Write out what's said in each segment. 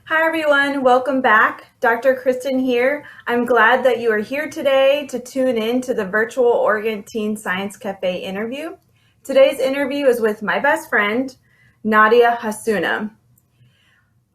Hi everyone, welcome back. Dr. Kristen here. I'm glad that you are here today to tune in to the virtual Oregon Teen Science Cafe interview. Today's interview is with my best friend, Nadia Hassounah.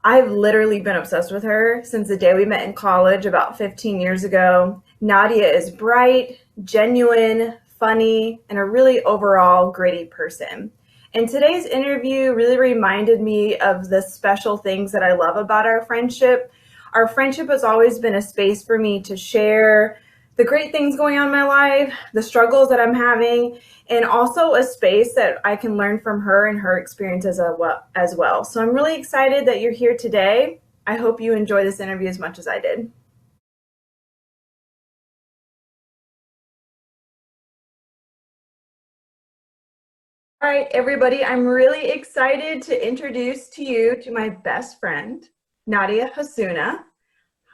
I've literally been obsessed with her since the day we met in college about 15 years ago. Nadia is bright, genuine, funny, and a really overall gritty person. And today's interview really reminded me of the special things that I love about our friendship. Our friendship has always been a space for me to share the great things going on in my life, the struggles that I'm having, and also a space that I can learn from her and her experiences as well. So I'm really excited that you're here today. I hope you enjoy this interview as much as I did. All right, everybody, I'm really excited to introduce to you to my best friend, Nadia Hassounah.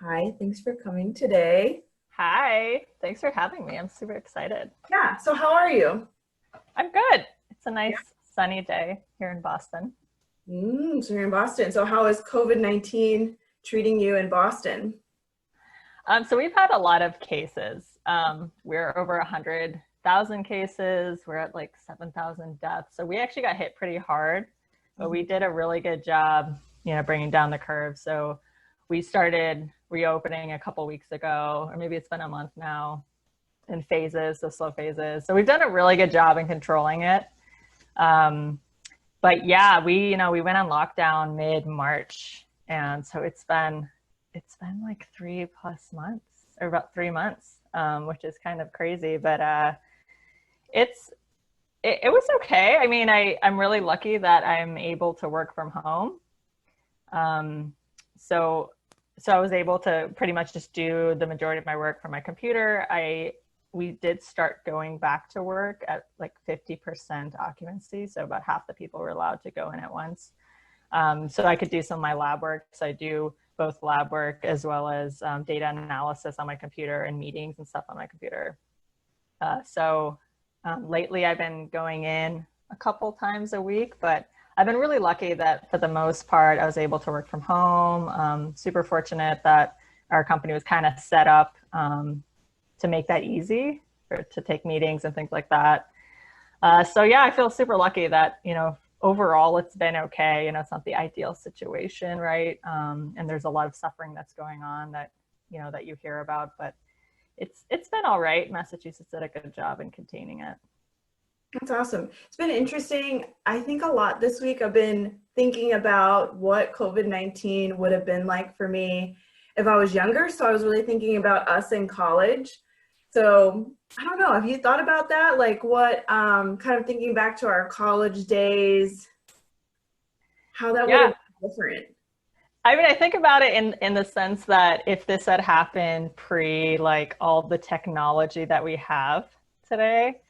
Hi, thanks for coming today. Hi, thanks for having me. I'm super excited. Yeah, so how are you? I'm good. It's a nice sunny day here in Boston. So you're in Boston. So how is COVID-19 treating you in Boston? So we've had a lot of cases. We're over 100,000 cases. We're at like 7,000 deaths. So we actually got hit pretty hard, but we did a really good job, bringing down the curve. So we started reopening a couple weeks ago, or maybe it's been a month now, in phases, so slow phases. So we've done a really good job in controlling it. But yeah, we went on lockdown mid-March, and so it's been like 3+ months, or about 3 months, which is kind of crazy. But it's it was okay. I mean, I'm really lucky that I'm able to work from home. Um, so I was able to pretty much just do the majority of my work from my computer. We did start going back to work at like 50% occupancy. So about half the people were allowed to go in at once. So I could do some of my lab work. So I do both lab work as well as data analysis on my computer and meetings and stuff on my computer. Lately I've been going in a couple times a week, but I've been really lucky that for the most part, I was able to work from home. Super fortunate that our company was kind of set up to make that easy to take meetings and things like that. So yeah, I feel super lucky that, overall it's been okay. It's not the ideal situation, right? And there's a lot of suffering that's going on that you hear about, but it's been all right. Massachusetts did a good job in containing it. That's awesome. It's been interesting. I think a lot this week I've been thinking about what COVID-19 would have been like for me if I was younger. So I was really thinking about us in college. So I don't know, have you thought about that? Like what, kind of thinking back to our college days, how that would have Yeah. been different. I mean, I think about it in the sense that if this had happened pre like all the technology that we have today,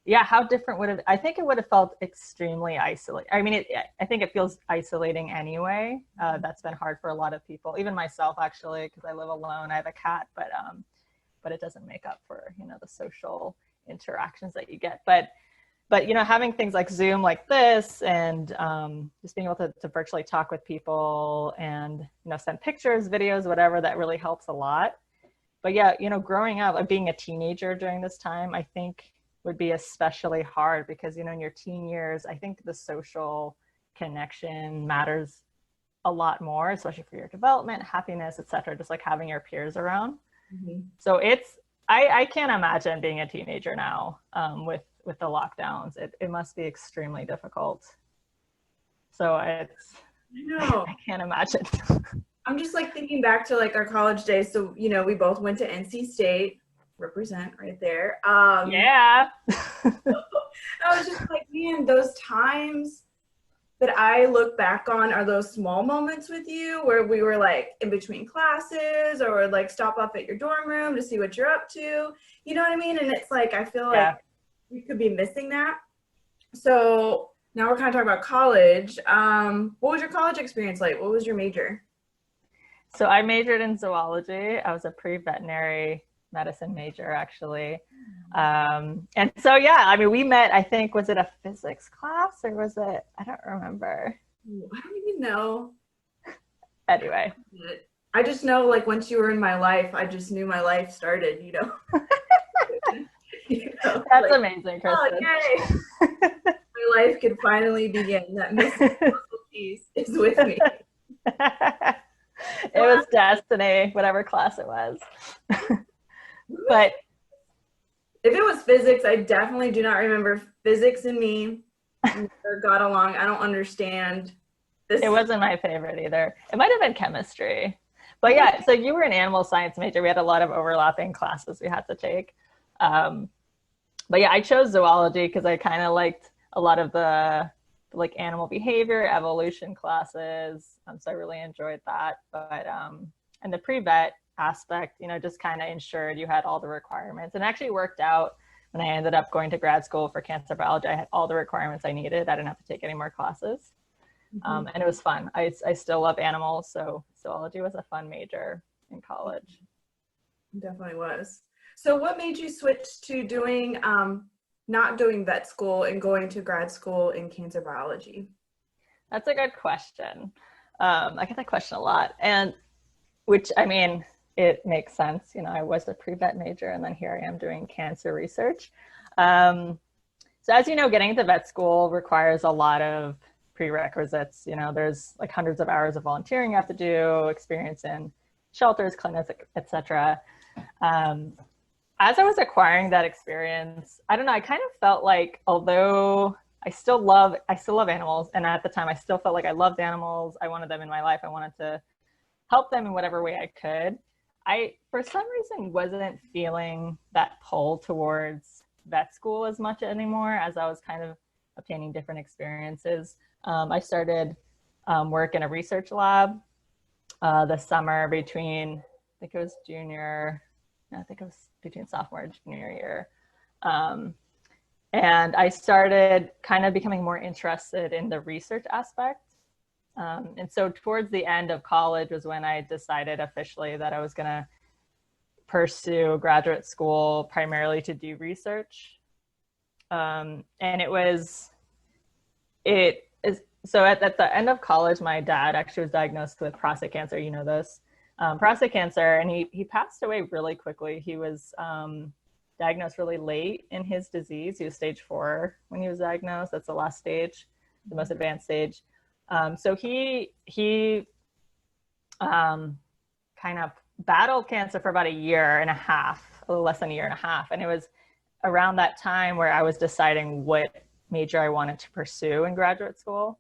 yeah, how different would it? I think it would have felt extremely isolating. I mean, I think it feels isolating anyway. That's been hard for a lot of people, even myself actually, because I live alone. I have a cat, but it doesn't make up for the social interactions that you get. But having things like Zoom like this, and just being able to virtually talk with people and send pictures, videos, whatever, that really helps a lot. But yeah, growing up, being a teenager during this time, I think would be especially hard because in your teen years, I think the social connection matters a lot more, especially for your development, happiness, etc. Just like having your peers around. Mhm. So I can't imagine being a teenager now with the lockdowns. It must be extremely difficult. So I know. I can't imagine. I'm just like thinking back to like our college days. So, we both went to NC State, represent right there. Yeah. I was just like, man, those times that I look back on are those small moments with you where we were like in between classes or like stop off at your dorm room to see what you're up to. You know what I mean? And it's like, I feel like Yeah. we could be missing that. So now we're kind of talking about college. What was your college experience like? What was your major? So I majored in zoology. I was a pre-veterinary medicine major, actually. And so, yeah, I mean, we met, I think, was it a physics class or was it, I don't remember. I don't even know. Anyway. I just know, like, once you were in my life, I just knew my life started, you know. That's like, amazing, Kristen. oh, yay. My life could finally begin. That missing puzzle piece is with me. It was destiny, whatever class it was. But if it was physics, I definitely do not remember physics and me. Never got along. I don't understand this. It wasn't my favorite either. It might have been chemistry. But yeah, so you were an animal science major. We had a lot of overlapping classes we had to take. But yeah, I chose zoology because I kind of liked a lot of the like animal behavior, evolution classes. So I really enjoyed that. But and the pre-vet aspect, you know, just kind of ensured you had all the requirements, and actually worked out when I ended up going to grad school for cancer biology. I had all the requirements I needed. I didn't have to take any more classes. And it was fun. I still love animals, so zoology was a fun major in college. It definitely was. So what made you switch to doing, not doing vet school and going to grad school in cancer biology? That's a good question. I get that question a lot, and which, I mean, it makes sense. You know, I was a pre-vet major, and then here I am doing cancer research. So as you know, getting into vet school requires a lot of prerequisites. You know, there's like hundreds of hours of volunteering you have to do, experience in shelters, clinics, etc. As I was acquiring that experience, I don't know, I kind of felt like, although I still love animals, and at the time I still felt like I loved animals, I wanted them in my life, I wanted to help them in whatever way I could, I, for some reason, wasn't feeling that pull towards vet school as much anymore, as I was kind of obtaining different experiences. I started work in a research lab this summer between, I think it was between sophomore and junior year. And I started kind of becoming more interested in the research aspect. And so towards the end of college was when I decided officially that I was going to pursue graduate school primarily to do research. And so at the end of college, my dad actually was diagnosed with prostate cancer. You know this, prostate cancer, and he passed away really quickly. He was diagnosed really late in his disease. He was stage 4 when he was diagnosed. That's the last stage, the most advanced stage. So he kind of battled cancer for about a year and a half, a little less than a year and a half. And it was around that time where I was deciding what major I wanted to pursue in graduate school.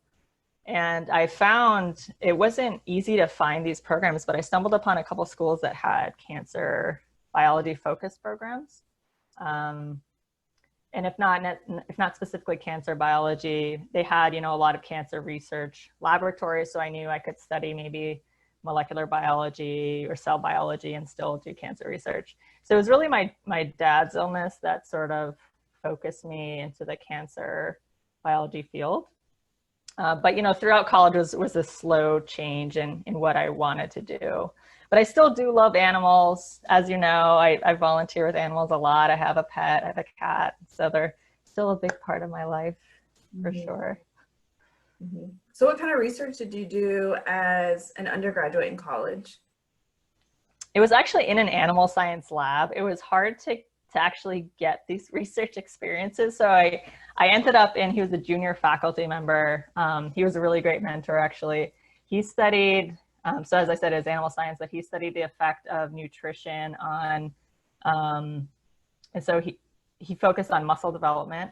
And I found it wasn't easy to find these programs, but I stumbled upon a couple schools that had cancer biology focused programs. And if not specifically cancer biology, they had, you know, a lot of cancer research laboratories. So I knew I could study maybe molecular biology or cell biology and still do cancer research. So it was really my dad's illness that sort of focused me into the cancer biology field. But, you know, throughout college was a slow change in what I wanted to do. But I still do love animals. As you know, I volunteer with animals a lot. I have a pet, I have a cat. So they're still a big part of my life, for sure. Mm-hmm. So what kind of research did you do as an undergraduate in college? It was actually in an animal science lab. It was hard to actually get these research experiences. So I ended up he was a junior faculty member. He was a really great mentor, actually. He studied, so as I said, it's animal science, but he studied the effect of nutrition on, and so he focused on muscle development,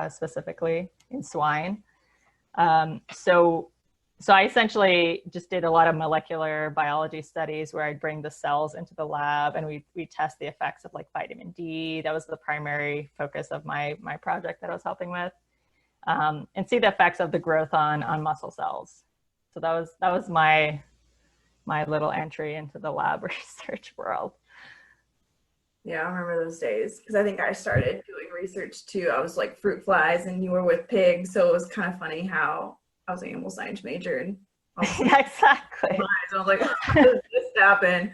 specifically in swine. So I essentially just did a lot of molecular biology studies where I'd bring the cells into the lab and we test the effects of like vitamin D. That was the primary focus of my project that I was helping with, and see the effects of the growth on muscle cells. So that was my little entry into the lab research world. Yeah, I remember those days because I think I started doing research too. I was like fruit flies and you were with pigs. So it was kind of funny how I was an animal science major and yeah, exactly. I was like, how does this happen?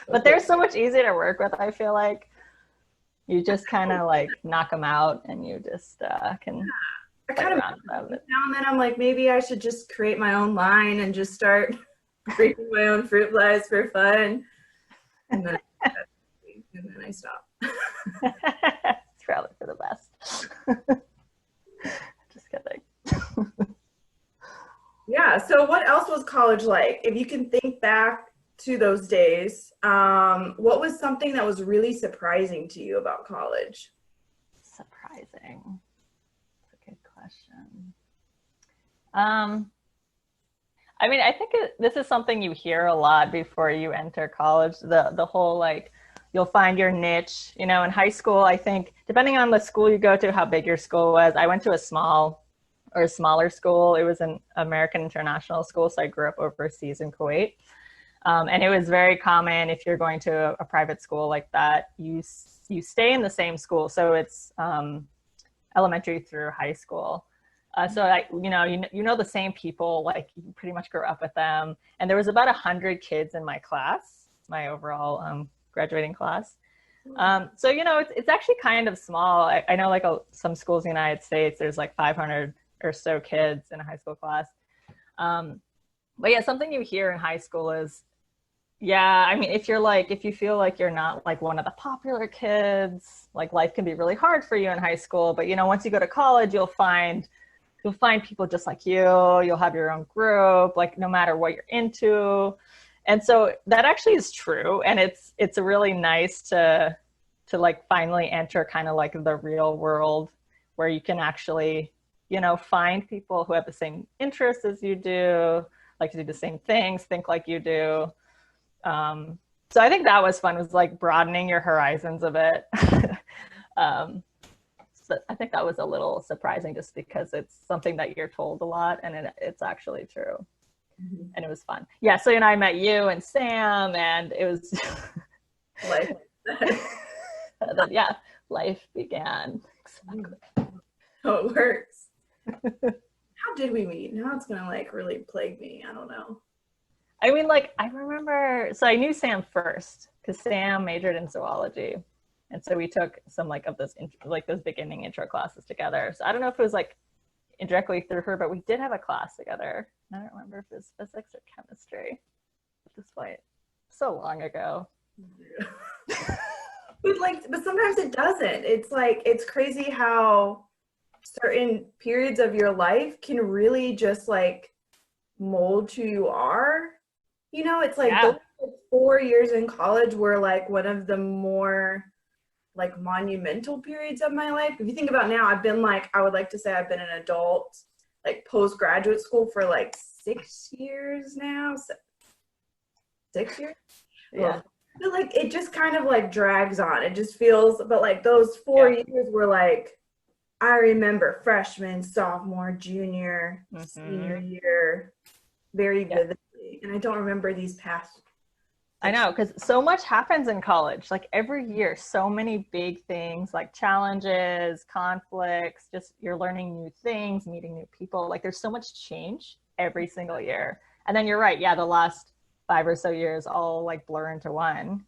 But they're so much easier to work with. I feel like you just kind of like knock them out and you just can. I play kind of around with them. now and then I'm like, maybe I should just create my own line and just start creating my own fruit flies for fun. And then, I stop. It's probably for the best. Just kidding. Yeah. So what else was college like? If you can think back to those days, what was something that was really surprising to you about college? Surprising. That's a good question. I mean, I think this is something you hear a lot before you enter college. The whole like, you'll find your niche. You know, in high school, I think depending on the school you go to, how big your school was. I went to a smaller school. It was an American international school, so I grew up overseas in Kuwait. And it was very common if you're going to a private school like that, you stay in the same school. So it's elementary through high school. So you know the same people, like you pretty much grew up with them. And there was about 100 kids in my class, my overall graduating class. So you know it's actually kind of small. I know like some schools in the United States, there's like 500 or so kids in a high school class. But yeah, something you hear in high school is, yeah, I mean, if you feel like you're not like one of the popular kids, like life can be really hard for you in high school. But you know, once you go to college, you'll find people just like you. You'll have your own group, like no matter what you're into. And so that actually is true. And it's really nice to like finally enter kind of like the real world where you can actually, you know, find people who have the same interests as you do, like to do the same things, think like you do. So I think that was fun, was like broadening your horizons a bit. So I think that was a little surprising just because it's something that you're told a lot and it's actually true. Mm-hmm. And it was fun. Yeah. So, you know, I met you and Sam and it was Life. Yeah, life began. Exactly. How it works. How did we meet? Now it's gonna like really plague me. I don't know. I mean, like, I remember, so I knew Sam first because Sam majored in zoology. And so we took some like of those, like those beginning intro classes together. So I don't know if it was like indirectly through her, but we did have a class together. I don't remember if it was physics or chemistry at this point. So long ago. Yeah. But sometimes it doesn't. It's like, it's crazy how certain periods of your life can really just like mold who you are. You know, it's like those 4 years in college were like one of the more like monumental periods of my life. If you think about now, I've been like, I would like to say I've been an adult, like postgraduate school for like 6 years now. 6 years? Yeah. But like, it just kind of like drags on. It just feels, but like those 4 years were like, I remember freshman, sophomore, junior, senior year very vividly. And I don't remember these past. I know, because so much happens in college. Like every year, so many big things, like challenges, conflicts, just you're learning new things, meeting new people. Like there's so much change every single year. And then you're right. Yeah, the last 5 or so years all like blur into one.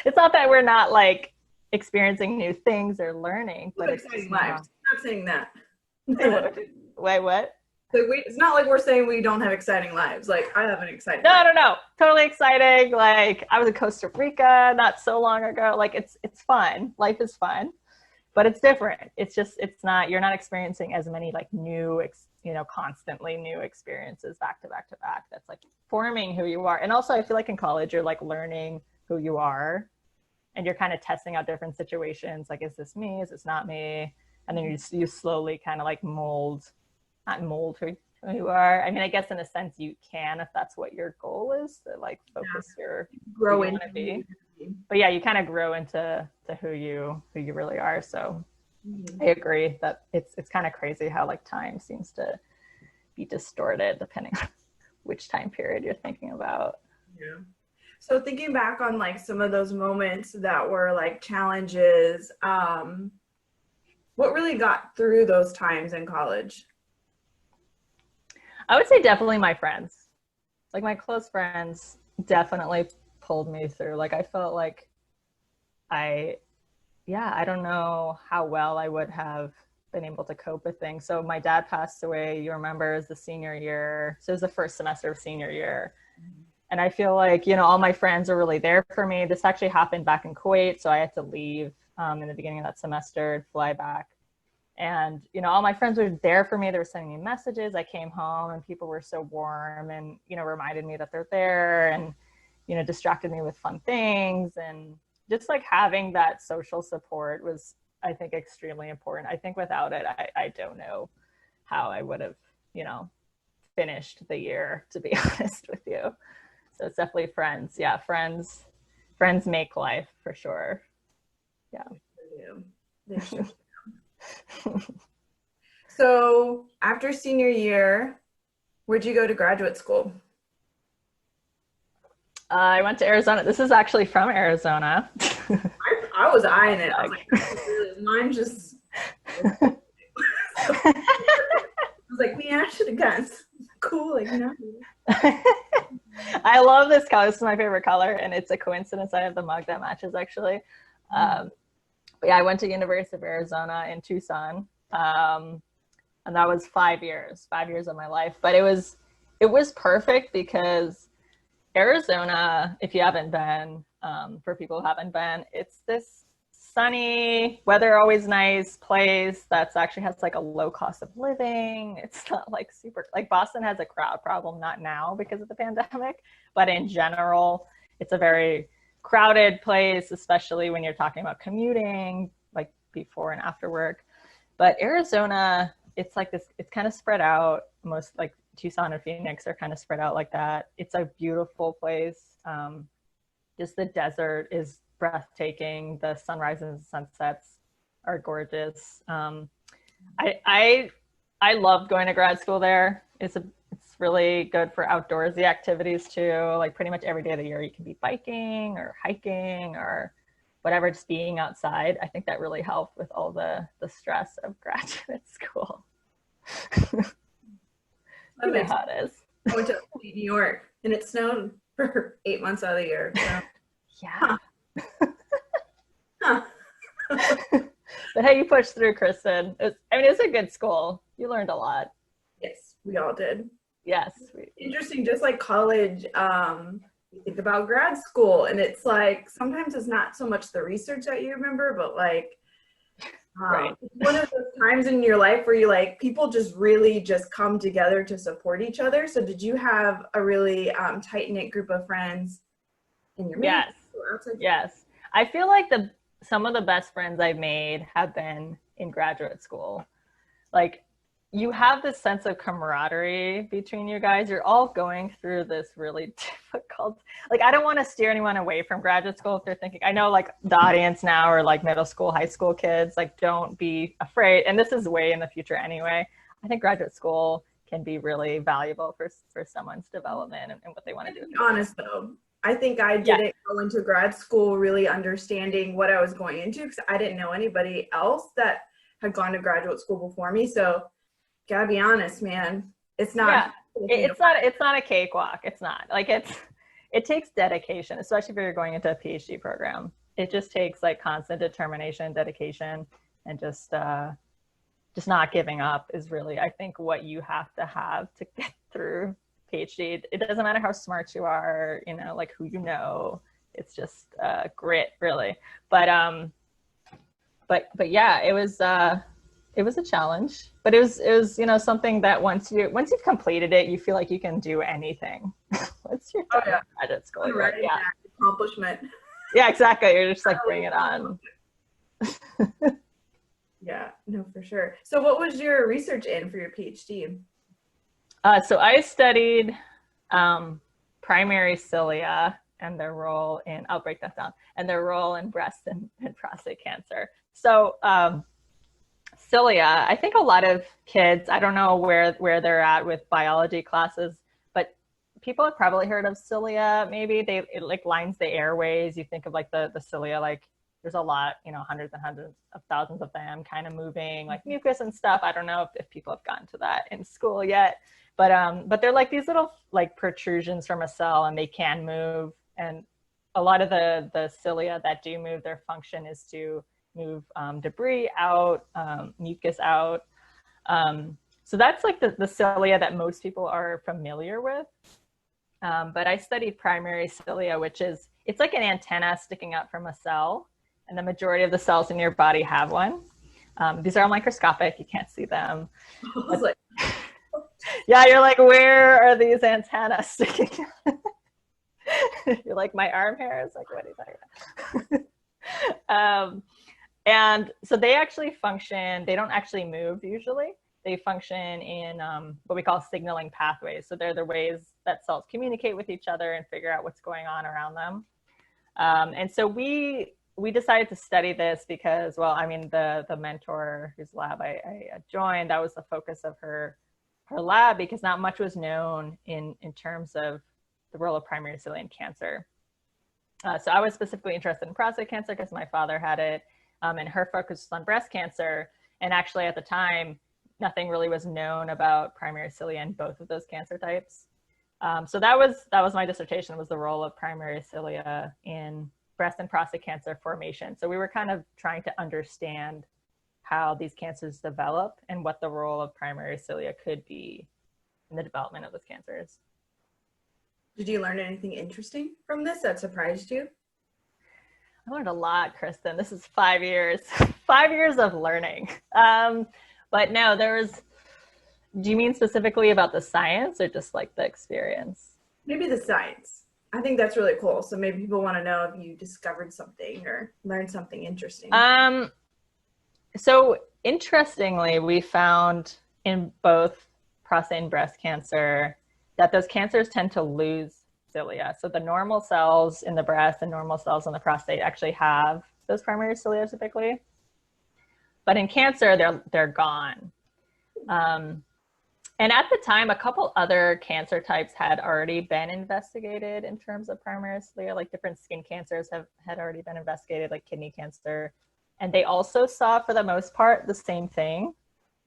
It's not that we're not like experiencing new things or learning, but it's exciting lives. I'm not saying that. Wait, what? So it's not like we're saying we don't have exciting lives. Like I have an exciting life. No, totally exciting. Like I was in Costa Rica not so long ago. Like it's fun. Life is fun, but it's different. It's not, you're not experiencing as many like new, constantly new experiences back to back to back. That's like forming who you are. And also I feel like in college, you're like learning who you are and you're kind of testing out different situations. Like, is this me? Is this not me? And then you slowly kind of like not mold who you are. I mean, I guess in a sense you can, if that's what your goal is, to like focus your grow into be. But yeah, you kind of grow into who you really are. So I agree that it's kind of crazy how like time seems to be distorted depending on which time period you're thinking about. Yeah. So thinking back on like some of those moments that were like challenges, what really got through those times in college? I would say definitely my friends. Like my close friends definitely pulled me through. Like I felt like I don't know how well I would have been able to cope with things. So my dad passed away, you remember, as the senior year. So it was the first semester of senior year. And I feel like, you know, all my friends are really there for me. This actually happened back in Kuwait. So I had to leave in the beginning of that semester and fly back. And, you know, all my friends were there for me. They were sending me messages. I came home and people were so warm and, you know, reminded me that they're there and, you know, distracted me with fun things. And just like having that social support was, I think, extremely important. I think without it, I don't know how I would have, you know, finished the year, to be honest with you. So it's definitely friends. Yeah, friends make life for sure. Yeah. They sure do. So after senior year, where'd you go to graduate school? I went to Arizona. This is actually from Arizona. I was eyeing it. I was like, mine just. I was like, man, I should have gotten cool. Like, no. I love this color. This is my favorite color, and it's a coincidence I have the mug that matches, actually. But yeah, I went to University of Arizona in Tucson, and that was 5 years of my life. But it was perfect because Arizona, if you haven't been, for people who haven't been, it's this sunny, weather always nice place that's actually has like a low cost of living. It's not like super, like Boston has a crowd problem, not now because of the pandemic, but in general, it's a very crowded place, especially when you're talking about commuting, like before and after work. But Arizona, it's like this, it's kind of spread out. Most like Tucson and Phoenix are kind of spread out like that. It's a beautiful place. Just the desert is breathtaking. The sunrises and sunsets are gorgeous. I loved going to grad school there. It's really good for outdoorsy activities too. Like pretty much every day of the year you can be biking or hiking or whatever, just being outside. I think that really helped with all the stress of graduate school. You know how it is. I went to New York and it snowed for 8 months out of the year. So. Yeah. Huh. But hey, you pushed through, Kristen. It's a good school. You learned a lot. Yes, we all did. Yes. Interesting, just like college, you think about grad school and it's like, sometimes it's not so much the research that you remember, but like, right. One of those times in your life where you like, people just really just come together to support each other. So did you have a really tight-knit group of friends in your Yes. Yes. I feel like some of the best friends I've made have been in graduate school. Like you have this sense of camaraderie between you guys. You're all going through this really difficult, like, I don't want to steer anyone away from graduate school if they're thinking, I know like the audience now are like middle school, high school kids, like don't be afraid. And this is way in the future anyway. I think graduate school can be really valuable for someone's development and what they want to do. To be honest though, I think I didn't go into grad school really understanding what I was going into because I didn't know anybody else that had gone to graduate school before me. So gotta be honest, man, it's not. Yeah. It's not a cakewalk. It's not like it takes dedication, especially if you're going into a PhD program. It just takes like constant determination, dedication, and just not giving up is really, I think, what you have to get through PhD. It doesn't matter how smart you are, you know, like who you know. It's just grit, really. But yeah, it was a challenge, but it was you know, something that once you've completed it, you feel like you can do anything. Once you're done with graduate school, right? Yeah, accomplishment. Yeah, exactly. You're just like, bring it on. Yeah, no, for sure. So what was your research in for your PhD? So I studied primary cilia and their role in, I'll break that down, and their role in breast and prostate cancer. So cilia, I think a lot of kids, I don't know where they're at with biology classes, but people have probably heard of cilia. Maybe it like lines the airways. You think of like the cilia, like there's a lot, you know, hundreds and hundreds of thousands of them kind of moving like mucus and stuff. I don't know if people have gotten to that in school yet, but they're like these little like protrusions from a cell and they can move. And a lot of the cilia that do move, their function is to move debris out, mucus out. So that's like the cilia that most people are familiar with. But I studied primary cilia, which is, it's like an antenna sticking out from a cell, and the majority of the cells in your body have one. These are all microscopic, you can't see them. But, yeah, you're like, where are these antennas sticking out? You're like, my arm hair is like, what are you talking about? And so they actually function, they don't actually move usually. They function in what we call signaling pathways. So they're the ways that cells communicate with each other and figure out what's going on around them. And so we decided to study this because, well, I mean, the mentor whose lab I joined, that was the focus of her lab, because not much was known in terms of the role of primary cilia in cancer. So I was specifically interested in prostate cancer because my father had it, and her focus was on breast cancer. And actually at the time, nothing really was known about primary cilia in both of those cancer types. So that was my dissertation, was the role of primary cilia in breast and prostate cancer formation. So we were kind of trying to understand how these cancers develop and what the role of primary cilia could be in the development of those cancers. Did you learn anything interesting from this that surprised you? I learned a lot, Kristen. This is 5 years, 5 years of learning. But no, do you mean specifically about the science or just like the experience? Maybe the science. I think that's really cool. So maybe people want to know if you discovered something or learned something interesting. So interestingly, we found in both prostate and breast cancer that those cancers tend to lose cilia. So the normal cells in the breast and normal cells in the prostate actually have those primary cilia typically. But in cancer, they're gone. And at the time, a couple other cancer types had already been investigated in terms of primary cilia, like different skin cancers had already been investigated, like kidney cancer. And they also saw, for the most part, the same thing.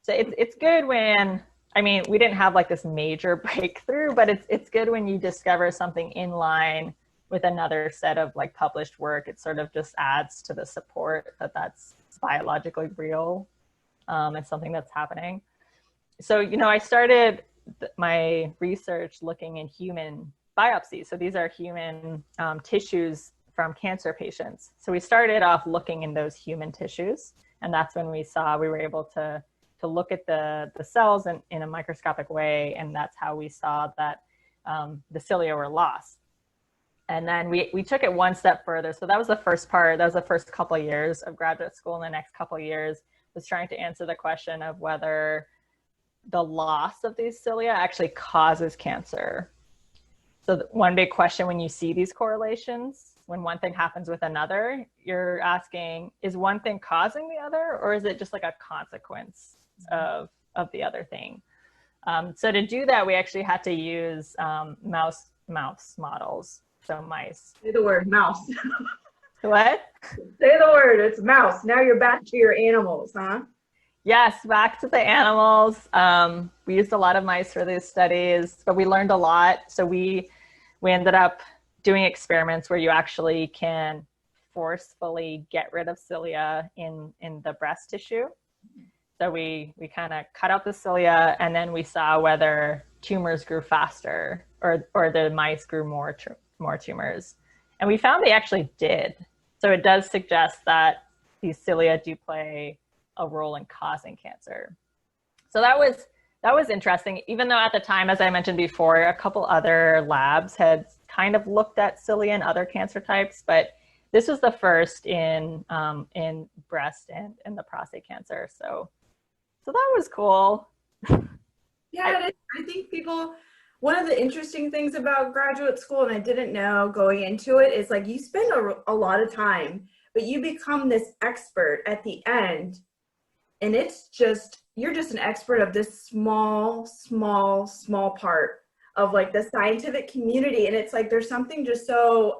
So it's good when, I mean, we didn't have like this major breakthrough, but it's good when you discover something in line with another set of like published work. It sort of just adds to the support that that's biologically real and something that's happening. So, I started my research looking in human biopsies. So these are human tissues from cancer patients. So we started off looking in those human tissues, and that's when we were able to look at the cells in a microscopic way, and that's how we saw that the cilia were lost. And then we took it one step further. So that was the first part. That was the first couple of years of graduate school. And the next couple of years was trying to answer the question of whether the loss of these cilia actually causes cancer. So one big question when you see these correlations, when one thing happens with another, you're asking, is one thing causing the other, or is it just like a consequence of the other thing? So to do that, we actually had to use mouse models. So mice. Say the word mouse. What? Say the word, it's mouse. Now you're back to your animals, huh? Yes, back to the animals. We used a lot of mice for these studies, but we learned a lot. So we ended up doing experiments where you actually can forcefully get rid of cilia in the breast tissue. So we kind of cut out the cilia, and then we saw whether tumors grew faster or the mice grew more tumors. And we found they actually did. So it does suggest that these cilia do play a role in causing cancer. So that was interesting, even though at the time, as I mentioned before, a couple other labs had kind of looked at cilia and other cancer types, but this was the first in breast and in the prostate cancer. So that was cool. Yeah, I think one of the interesting things about graduate school, and I didn't know going into it, is like you spend a lot of time, but you become this expert at the end. And you're just an expert of this small part of like the scientific community. And it's like, there's something just so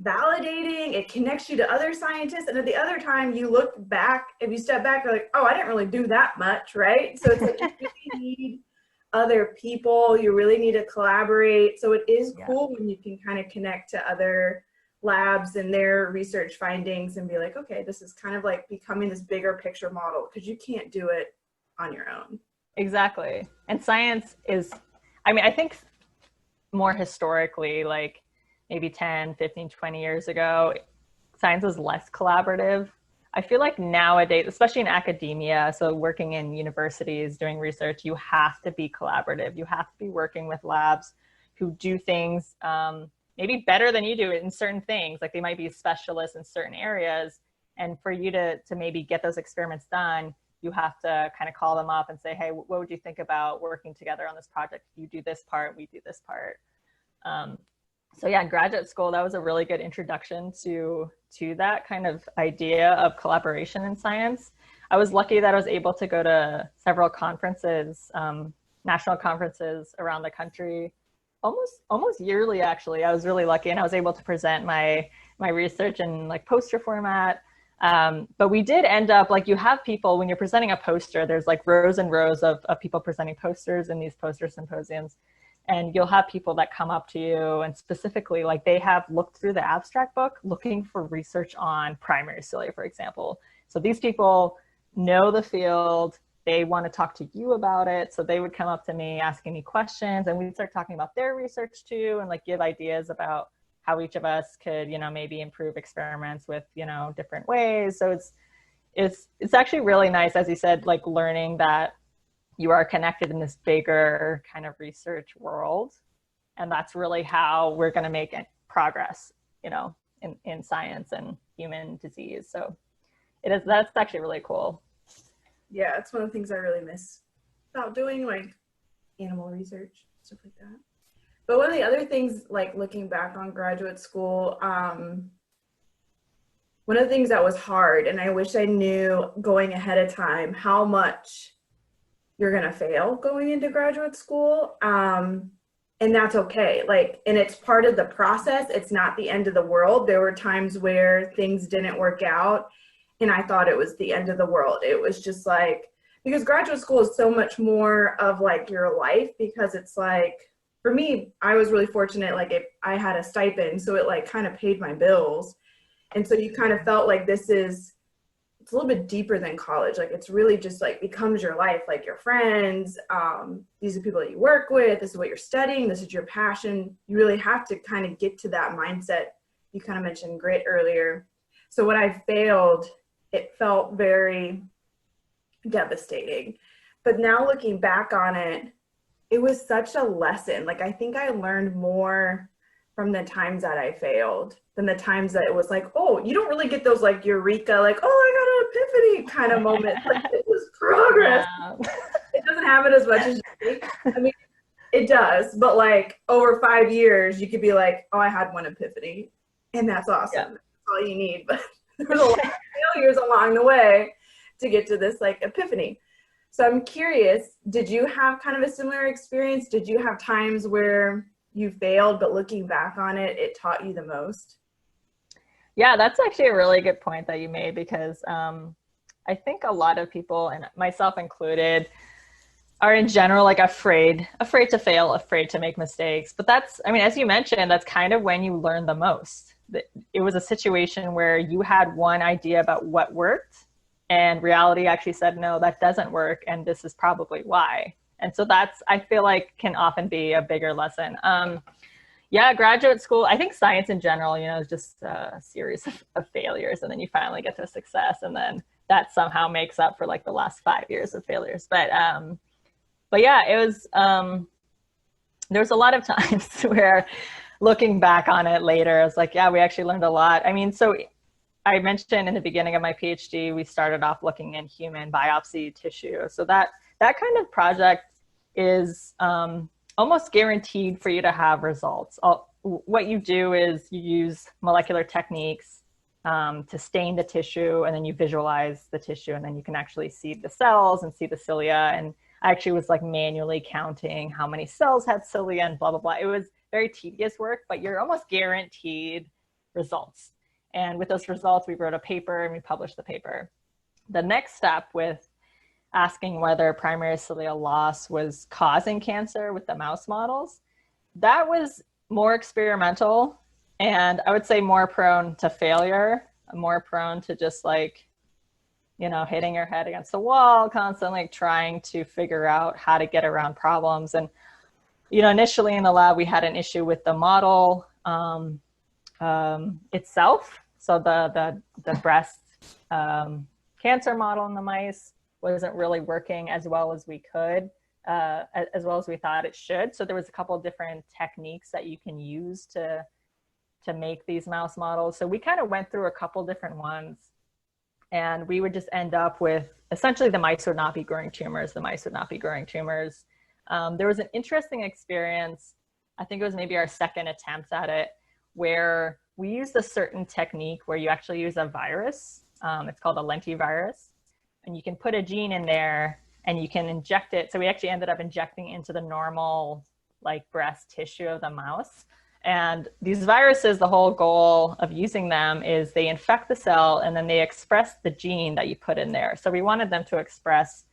validating. It connects you to other scientists. And at the other time you look back, if you step back, you're like, oh, I didn't really do that much, right? So it's like, you really need other people. You really need to collaborate. So it is cool when you can kind of connect to other labs and their research findings and be like, okay, this is kind of like becoming this bigger picture model because you can't do it on your own. Exactly. And science is, I mean, I think more historically, like maybe 10, 15, 20 years ago, science was less collaborative. I feel like nowadays, especially in academia, so working in universities, doing research, you have to be collaborative. You have to be working with labs who do things maybe better than you do in certain things. Like they might be specialists in certain areas. And for you to maybe get those experiments done, you have to kind of call them up and say, hey, what would you think about working together on this project? You do this part, we do this part. So yeah, in graduate school, that was a really good introduction to that kind of idea of collaboration in science. I was lucky that I was able to go to several conferences, national conferences around the country, almost yearly actually. I was really lucky, and I was able to present my research in like poster format. But we did end up, like, you have people, when you're presenting a poster, there's like rows and rows of people presenting posters in these poster symposiums. And you'll have people that come up to you and specifically, like, they have looked through the abstract book looking for research on primary cilia, for example. So these people know the field, they want to talk to you about it. So they would come up to me asking me questions, and we'd start talking about their research too, and like give ideas about how each of us could, maybe improve experiments with, different ways. So it's actually really nice, as you said, like learning that you are connected in this bigger kind of research world. And that's really how we're going to make progress, in science and human disease. So that's actually really cool. Yeah, it's one of the things I really miss about doing, like animal research, stuff like that. But one of the other things, like looking back on graduate school, one of the things that was hard, and I wish I knew going ahead of time how much you're going to fail going into graduate school. And that's okay. Like, and it's part of the process. It's not the end of the world. There were times where things didn't work out and I thought it was the end of the world. It was just like, because graduate school is so much more of like your life, because it's like, for me, I was really fortunate. Like I had a stipend, so it like kind of paid my bills. And so you kind of felt like it's a little bit deeper than college. Like it's really just like becomes your life, like your friends, these are people that you work with, this is what you're studying, this is your passion. You really have to kind of get to that mindset. You kind of mentioned grit earlier. So when I failed, it felt very devastating. But now looking back on it, it was such a lesson. Like I think I learned more from the times that I failed than the times that it was like, oh, you don't really get those like eureka, like, oh, I got an epiphany kind of moments. Like it was progress. Yeah. It doesn't happen as much as you think. I mean, it does, but like over 5 years, you could be like, oh, I had one epiphany, and that's awesome. Yeah. That's all you need. But there was a lot of failures along the way to get to this like epiphany. So I'm curious, did you have kind of a similar experience? Did you have times where you failed, but looking back on it, it taught you the most? Yeah, that's actually a really good point that you made, because I think a lot of people, and myself included, are in general like afraid to fail, afraid to make mistakes. But that's, I mean, as you mentioned, that's kind of when you learn the most. It was a situation where you had one idea about what worked, and reality actually said, no, that doesn't work, and this is probably why. And so that's, I feel like, can often be a bigger lesson. Yeah, graduate school, I think science in general, is just a series of failures, and then you finally get to success, and then that somehow makes up for like the last 5 years of failures. But yeah, it was, there was a lot of times where looking back on it later, I was like, yeah, we actually learned a lot. I mean, so I mentioned in the beginning of my PhD, we started off looking in human biopsy tissue. So that kind of project is almost guaranteed for you to have results. What you do is you use molecular techniques to stain the tissue, and then you visualize the tissue, and then you can actually see the cells and see the cilia. And I actually was like manually counting how many cells had cilia and blah, blah, blah. It was very tedious work, but you're almost guaranteed results. And with those results, we wrote a paper and we published the paper. The next step with asking whether primary cilia loss was causing cancer with the mouse models, that was more experimental. And I would say more prone to failure, more prone to just like, hitting your head against the wall, constantly trying to figure out how to get around problems. And, initially in the lab, we had an issue with the model itself. So the breast cancer model in the mice wasn't really working as well as we could, as well as we thought it should. So there was a couple of different techniques that you can use to make these mouse models. So we kind of went through a couple different ones, and we would just end up with essentially the mice would not be growing tumors. The mice would not be growing tumors. There was an interesting experience. I think it was maybe our second attempt at it, where we used a certain technique where you actually use a virus. It's called a lentivirus, and you can put a gene in there and you can inject it. So we actually ended up injecting into the normal like breast tissue of the mouse. And these viruses, the whole goal of using them is they infect the cell and then they express the gene that you put in there. So we wanted them to express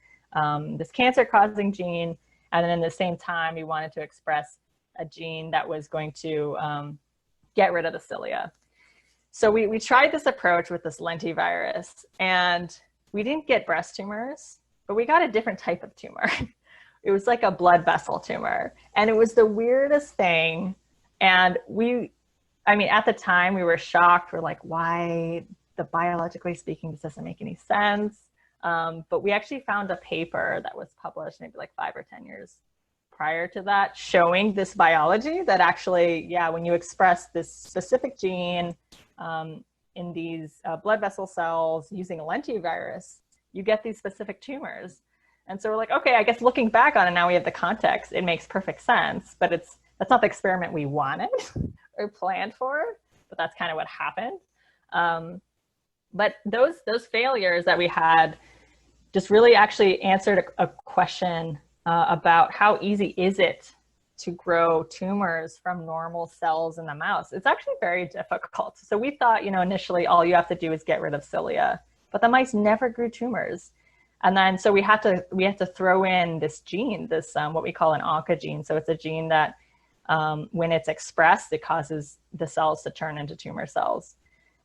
this cancer-causing gene, and then in the same time, we wanted to express a gene that was going to get rid of the cilia. So we tried this approach with this lentivirus, and we didn't get breast tumors, but we got a different type of tumor. It was like a blood vessel tumor, and it was the weirdest thing. And at the time we were shocked. We're like, why, biologically speaking, this doesn't make any sense. But we actually found a paper that was published maybe like 5 or 10 years prior to that, showing this biology that actually, when you express this specific gene in these blood vessel cells using a lentivirus, you get these specific tumors. And so we're like, okay, I guess looking back on it, now we have the context, it makes perfect sense, but that's not the experiment we wanted or planned for, but that's kind of what happened. But those failures that we had just really actually answered a question about how easy is it to grow tumors from normal cells in the mouse. It's actually very difficult. So we thought, initially all you have to do is get rid of cilia, but the mice never grew tumors. And then so we had to throw in this gene, this what we call an oncogene. So it's a gene that when it's expressed, it causes the cells to turn into tumor cells.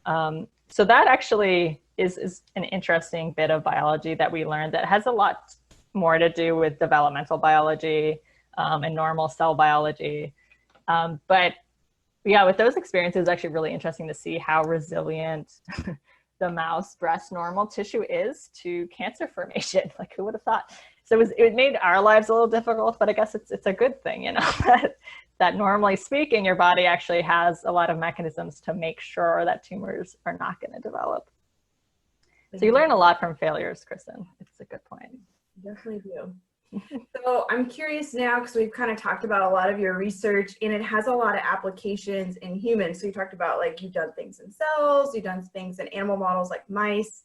So that actually is an interesting bit of biology that we learned that has a lot more to do with developmental biology and normal cell biology. But with those experiences, it's actually really interesting to see how resilient the mouse breast normal tissue is to cancer formation. Like, who would have thought? So it made our lives a little difficult, but I guess it's a good thing, that normally speaking, your body actually has a lot of mechanisms to make sure that tumors are not going to develop. So you learn a lot from failures, Kristen. It's a good point. Definitely do. So I'm curious now, because we've kind of talked about a lot of your research, and it has a lot of applications in humans. So you talked about, like, you've done things in cells, you've done things in animal models like mice.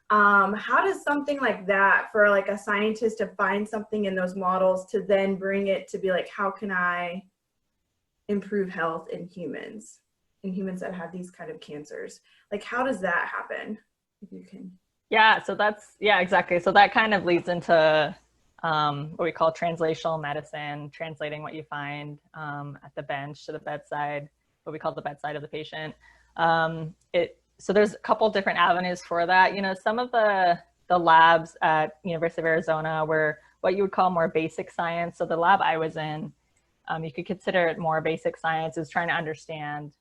How does something like that, for like a scientist to find something in those models to then bring it to be like, how can I improve health in humans that have these kind of cancers? Like, how does that happen? If you can. Yeah, so exactly. So that kind of leads into what we call translational medicine, translating what you find at the bench to the bedside, what we call the bedside of the patient. So there's a couple different avenues for that. Some of the labs at University of Arizona were what you would call more basic science. So the lab I was in, you could consider it more basic science, is trying to understand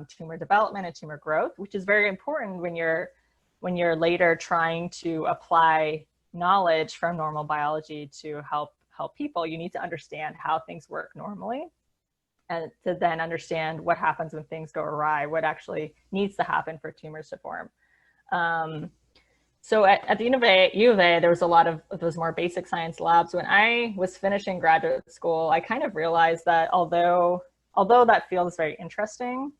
tumor development and tumor growth, which is very important when you're later trying to apply knowledge from normal biology to help people. You need to understand how things work normally, and to then understand what happens when things go awry, what actually needs to happen for tumors to form. So at the U of A, there was a lot of those more basic science labs. When I was finishing graduate school, I kind of realized that although that field is very interesting,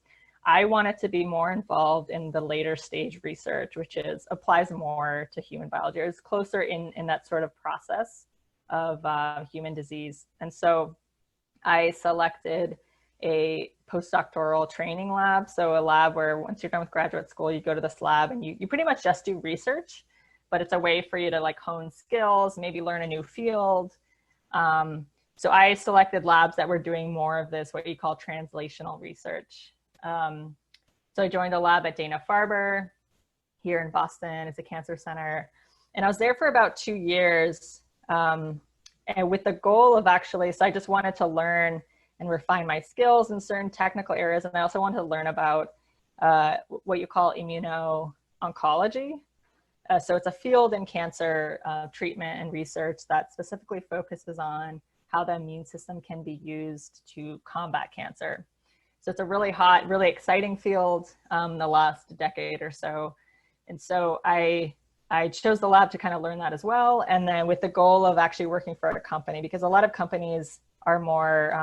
I wanted to be more involved in the later stage research, which applies more to human biology. It's closer in that sort of process of human disease. And so I selected a postdoctoral training lab. So a lab where once you're done with graduate school, you go to this lab and you pretty much just do research, but it's a way for you to like hone skills, maybe learn a new field. So I selected labs that were doing more of this, what you call translational research. So I joined a lab at Dana-Farber here in Boston. It's a cancer center. And I was there for about 2 years, and with the goal of actually, so I just wanted to learn and refine my skills in certain technical areas. And I also wanted to learn about what you call immuno-oncology. So it's a field in cancer treatment and research that specifically focuses on how the immune system can be used to combat cancer. So it's a really hot, really exciting field the last decade or so. And so I chose the lab to kind of learn that as well. And then with the goal of actually working for a company, because a lot of companies are more,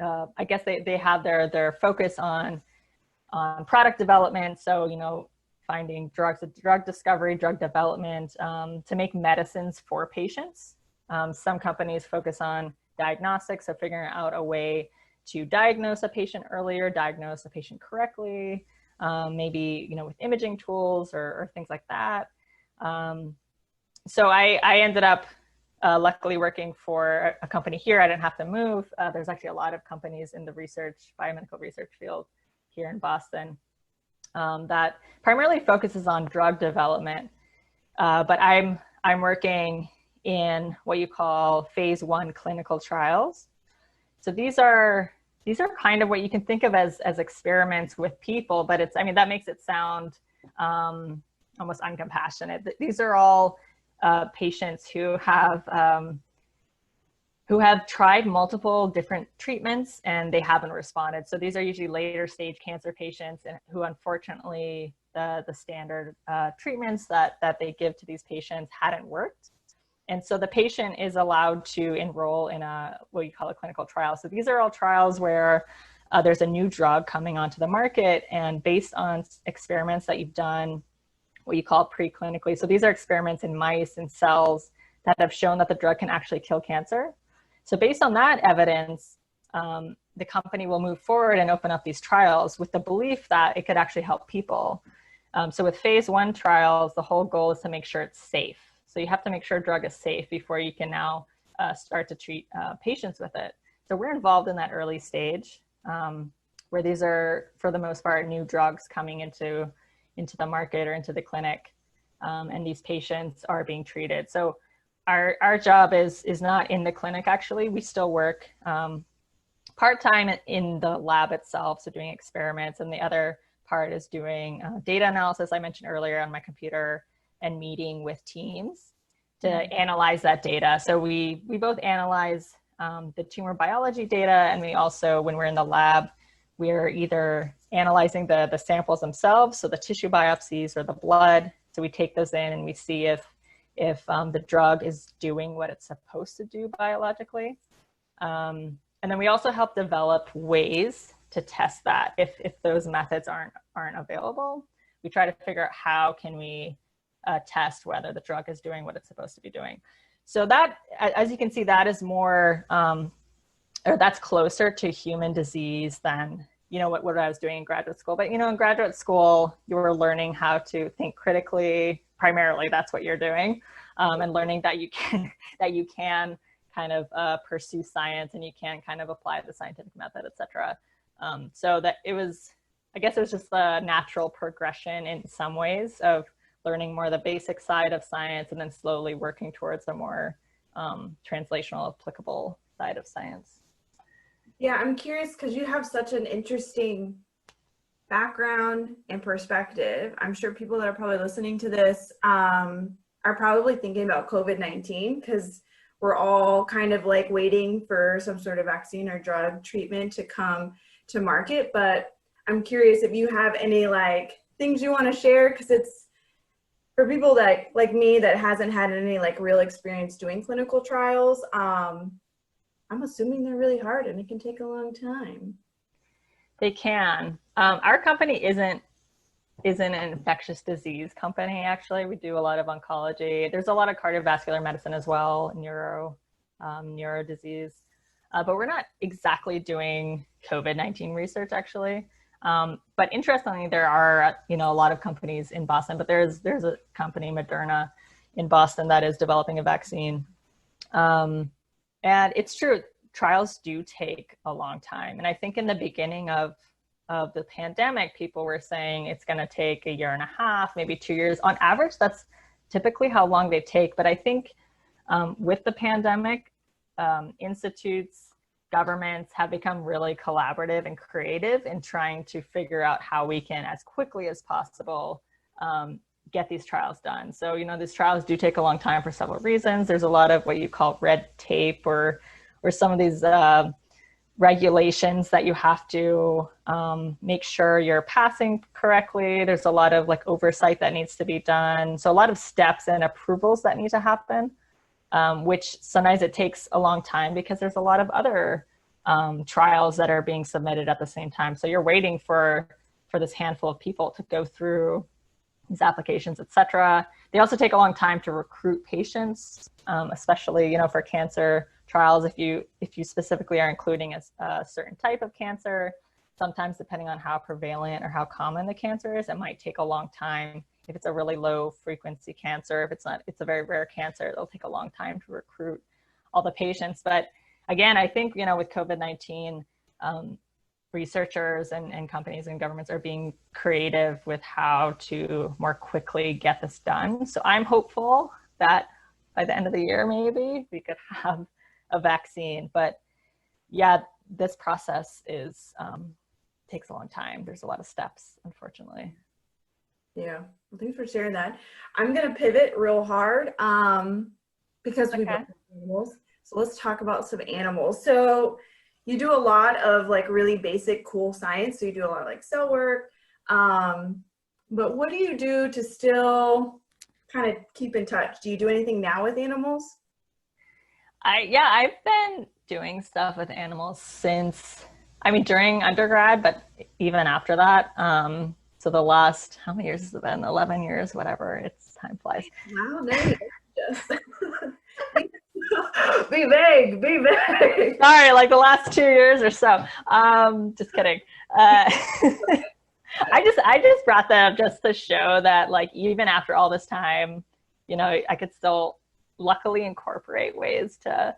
I guess they have their focus on product development. So, you know, finding drugs, drug discovery, drug development to make medicines for patients. Some companies focus on diagnostics, so figuring out a way to diagnose a patient earlier, diagnose a patient correctly, maybe, you know, with imaging tools or things like that. So I ended up luckily working for a company here. I didn't have to move. There's actually a lot of companies in the biomedical research field here in Boston that primarily focuses on drug development. But I'm working in what you call phase 1 clinical trials. So these are kind of what you can think of as experiments with people, but it's, I mean, that makes it sound almost uncompassionate. These are all patients who have tried multiple different treatments and they haven't responded. So these are usually later stage cancer patients and who unfortunately the standard treatments that they give to these patients hadn't worked. And so the patient is allowed to enroll in what you call a clinical trial. So these are all trials where there's a new drug coming onto the market, and based on experiments that you've done, what you call preclinically. So these are experiments in mice and cells that have shown that the drug can actually kill cancer. So based on that evidence, the company will move forward and open up these trials with the belief that it could actually help people. So with phase 1 trials, the whole goal is to make sure it's safe. So you have to make sure a drug is safe before you can now start to treat patients with it. So we're involved in that early stage where these are, for the most part, new drugs coming into the market or into the clinic, and these patients are being treated. So our job is not in the clinic, actually. We still work part-time in the lab itself, so doing experiments, and the other part is doing data analysis, I mentioned earlier, on my computer, and meeting with teams to analyze that data. So we both analyze the tumor biology data, and we also, when we're in the lab, we're either analyzing the samples themselves, so the tissue biopsies or the blood. So we take those in and we see if the drug is doing what it's supposed to do biologically. And then we also help develop ways to test that if those methods aren't available. We try to figure out how can we test whether the drug is doing what it's supposed to be doing. So that, as you can see, that is more, or that's closer to human disease than, you know, what I was doing in graduate school. But, you know, in graduate school, you were learning how to think critically. Primarily, that's what you're doing, and learning that you can kind of pursue science and you can kind of apply the scientific method, etc. So that I guess it was just a natural progression in some ways of learning more the basic side of science and then slowly working towards a more translational, applicable side of science. Yeah, I'm curious because you have such an interesting background and perspective. I'm sure people that are probably listening to this are probably thinking about COVID-19 because we're all kind of like waiting for some sort of vaccine or drug treatment to come to market. But I'm curious if you have any like things you want to share, because it's for people that like me that hasn't had any like real experience doing clinical trials. I'm assuming they're really hard and it can take a long time. They can. Our company isn't an infectious disease company, actually. We do a lot of oncology. There's a lot of cardiovascular medicine as well, neuro disease. But we're not exactly doing COVID-19 research, actually. But interestingly, there are, you know, a lot of companies in Boston, but there's a company, Moderna, in Boston that is developing a vaccine. And it's true, trials do take a long time. And I think in the beginning of the pandemic, people were saying it's going to take a year and a half, maybe 2 years. On average, that's typically how long they take. But I think with the pandemic, institutes, governments have become really collaborative and creative in trying to figure out how we can, as quickly as possible, get these trials done. So, these trials do take a long time for several reasons. There's a lot of what you call red tape or some of these regulations that you have to make sure you're passing correctly. There's a lot of oversight that needs to be done. So a lot of steps and approvals that need to happen, which sometimes it takes a long time because there's a lot of other trials that are being submitted at the same time. So you're waiting for this handful of people to go through these applications, et cetera. They also take a long time to recruit patients, especially, for cancer trials. If you specifically are including a certain type of cancer, sometimes depending on how prevalent or how common the cancer is, it might take a long time. If it's a really low frequency cancer, if it's not, it's a very rare cancer, it'll take a long time to recruit all the patients. But again, I think, with COVID-19, researchers and companies and governments are being creative with how to more quickly get this done. So I'm hopeful that by the end of the year, maybe we could have a vaccine. But yeah, this process takes a long time. There's a lot of steps, unfortunately. Yeah, well, thanks for sharing that. I'm going to pivot real hard because we have animals. So let's talk about some animals. So you do a lot of really basic, cool science. So you do a lot of cell work. But what do you do to still kind of keep in touch? Do you do anything now with animals? I've been doing stuff with animals since, during undergrad, but even after that. So the last, how many years has it been? 11 years, whatever. Time flies. Wow, no, just be vague. Sorry, the last 2 years or so. Just kidding. I just brought that up just to show that even after all this time, I could still luckily incorporate ways to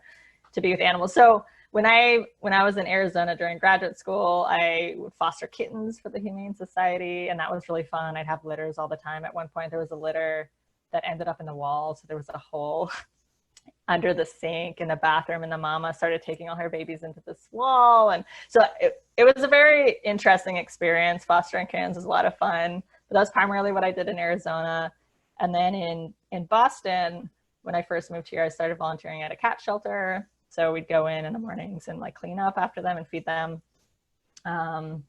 be with animals. So when I was in Arizona during graduate school, I would foster kittens for the Humane Society, and that was really fun. I'd have litters all the time. At one point, there was a litter that ended up in the wall, so there was a hole under the sink in the bathroom, and the mama started taking all her babies into this wall. And so it was a very interesting experience. Fostering kittens was a lot of fun, but that was primarily what I did in Arizona. And then in Boston, when I first moved here, I started volunteering at a cat shelter. So we'd go in the mornings and clean up after them and feed them. And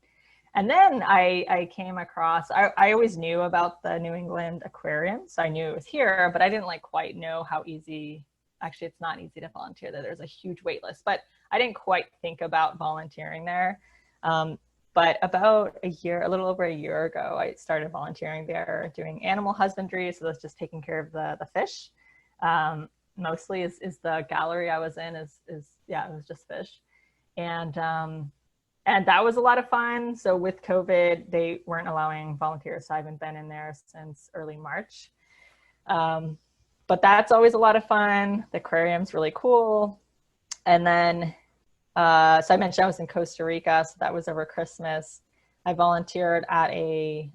then I came across, I always knew about the New England Aquarium. So I knew it was here, but I didn't quite know how easy, actually it's not easy to volunteer there. There's a huge wait list, but I didn't quite think about volunteering there. But about a little over a year ago, I started volunteering there doing animal husbandry. So that's just taking care of the fish. Mostly is the gallery I was in it was just fish. And that was a lot of fun. So with COVID, they weren't allowing volunteers. So I haven't been in there since early March. But that's always a lot of fun. The aquarium's really cool. And then, so I mentioned I was in Costa Rica. So that was over Christmas. I volunteered at a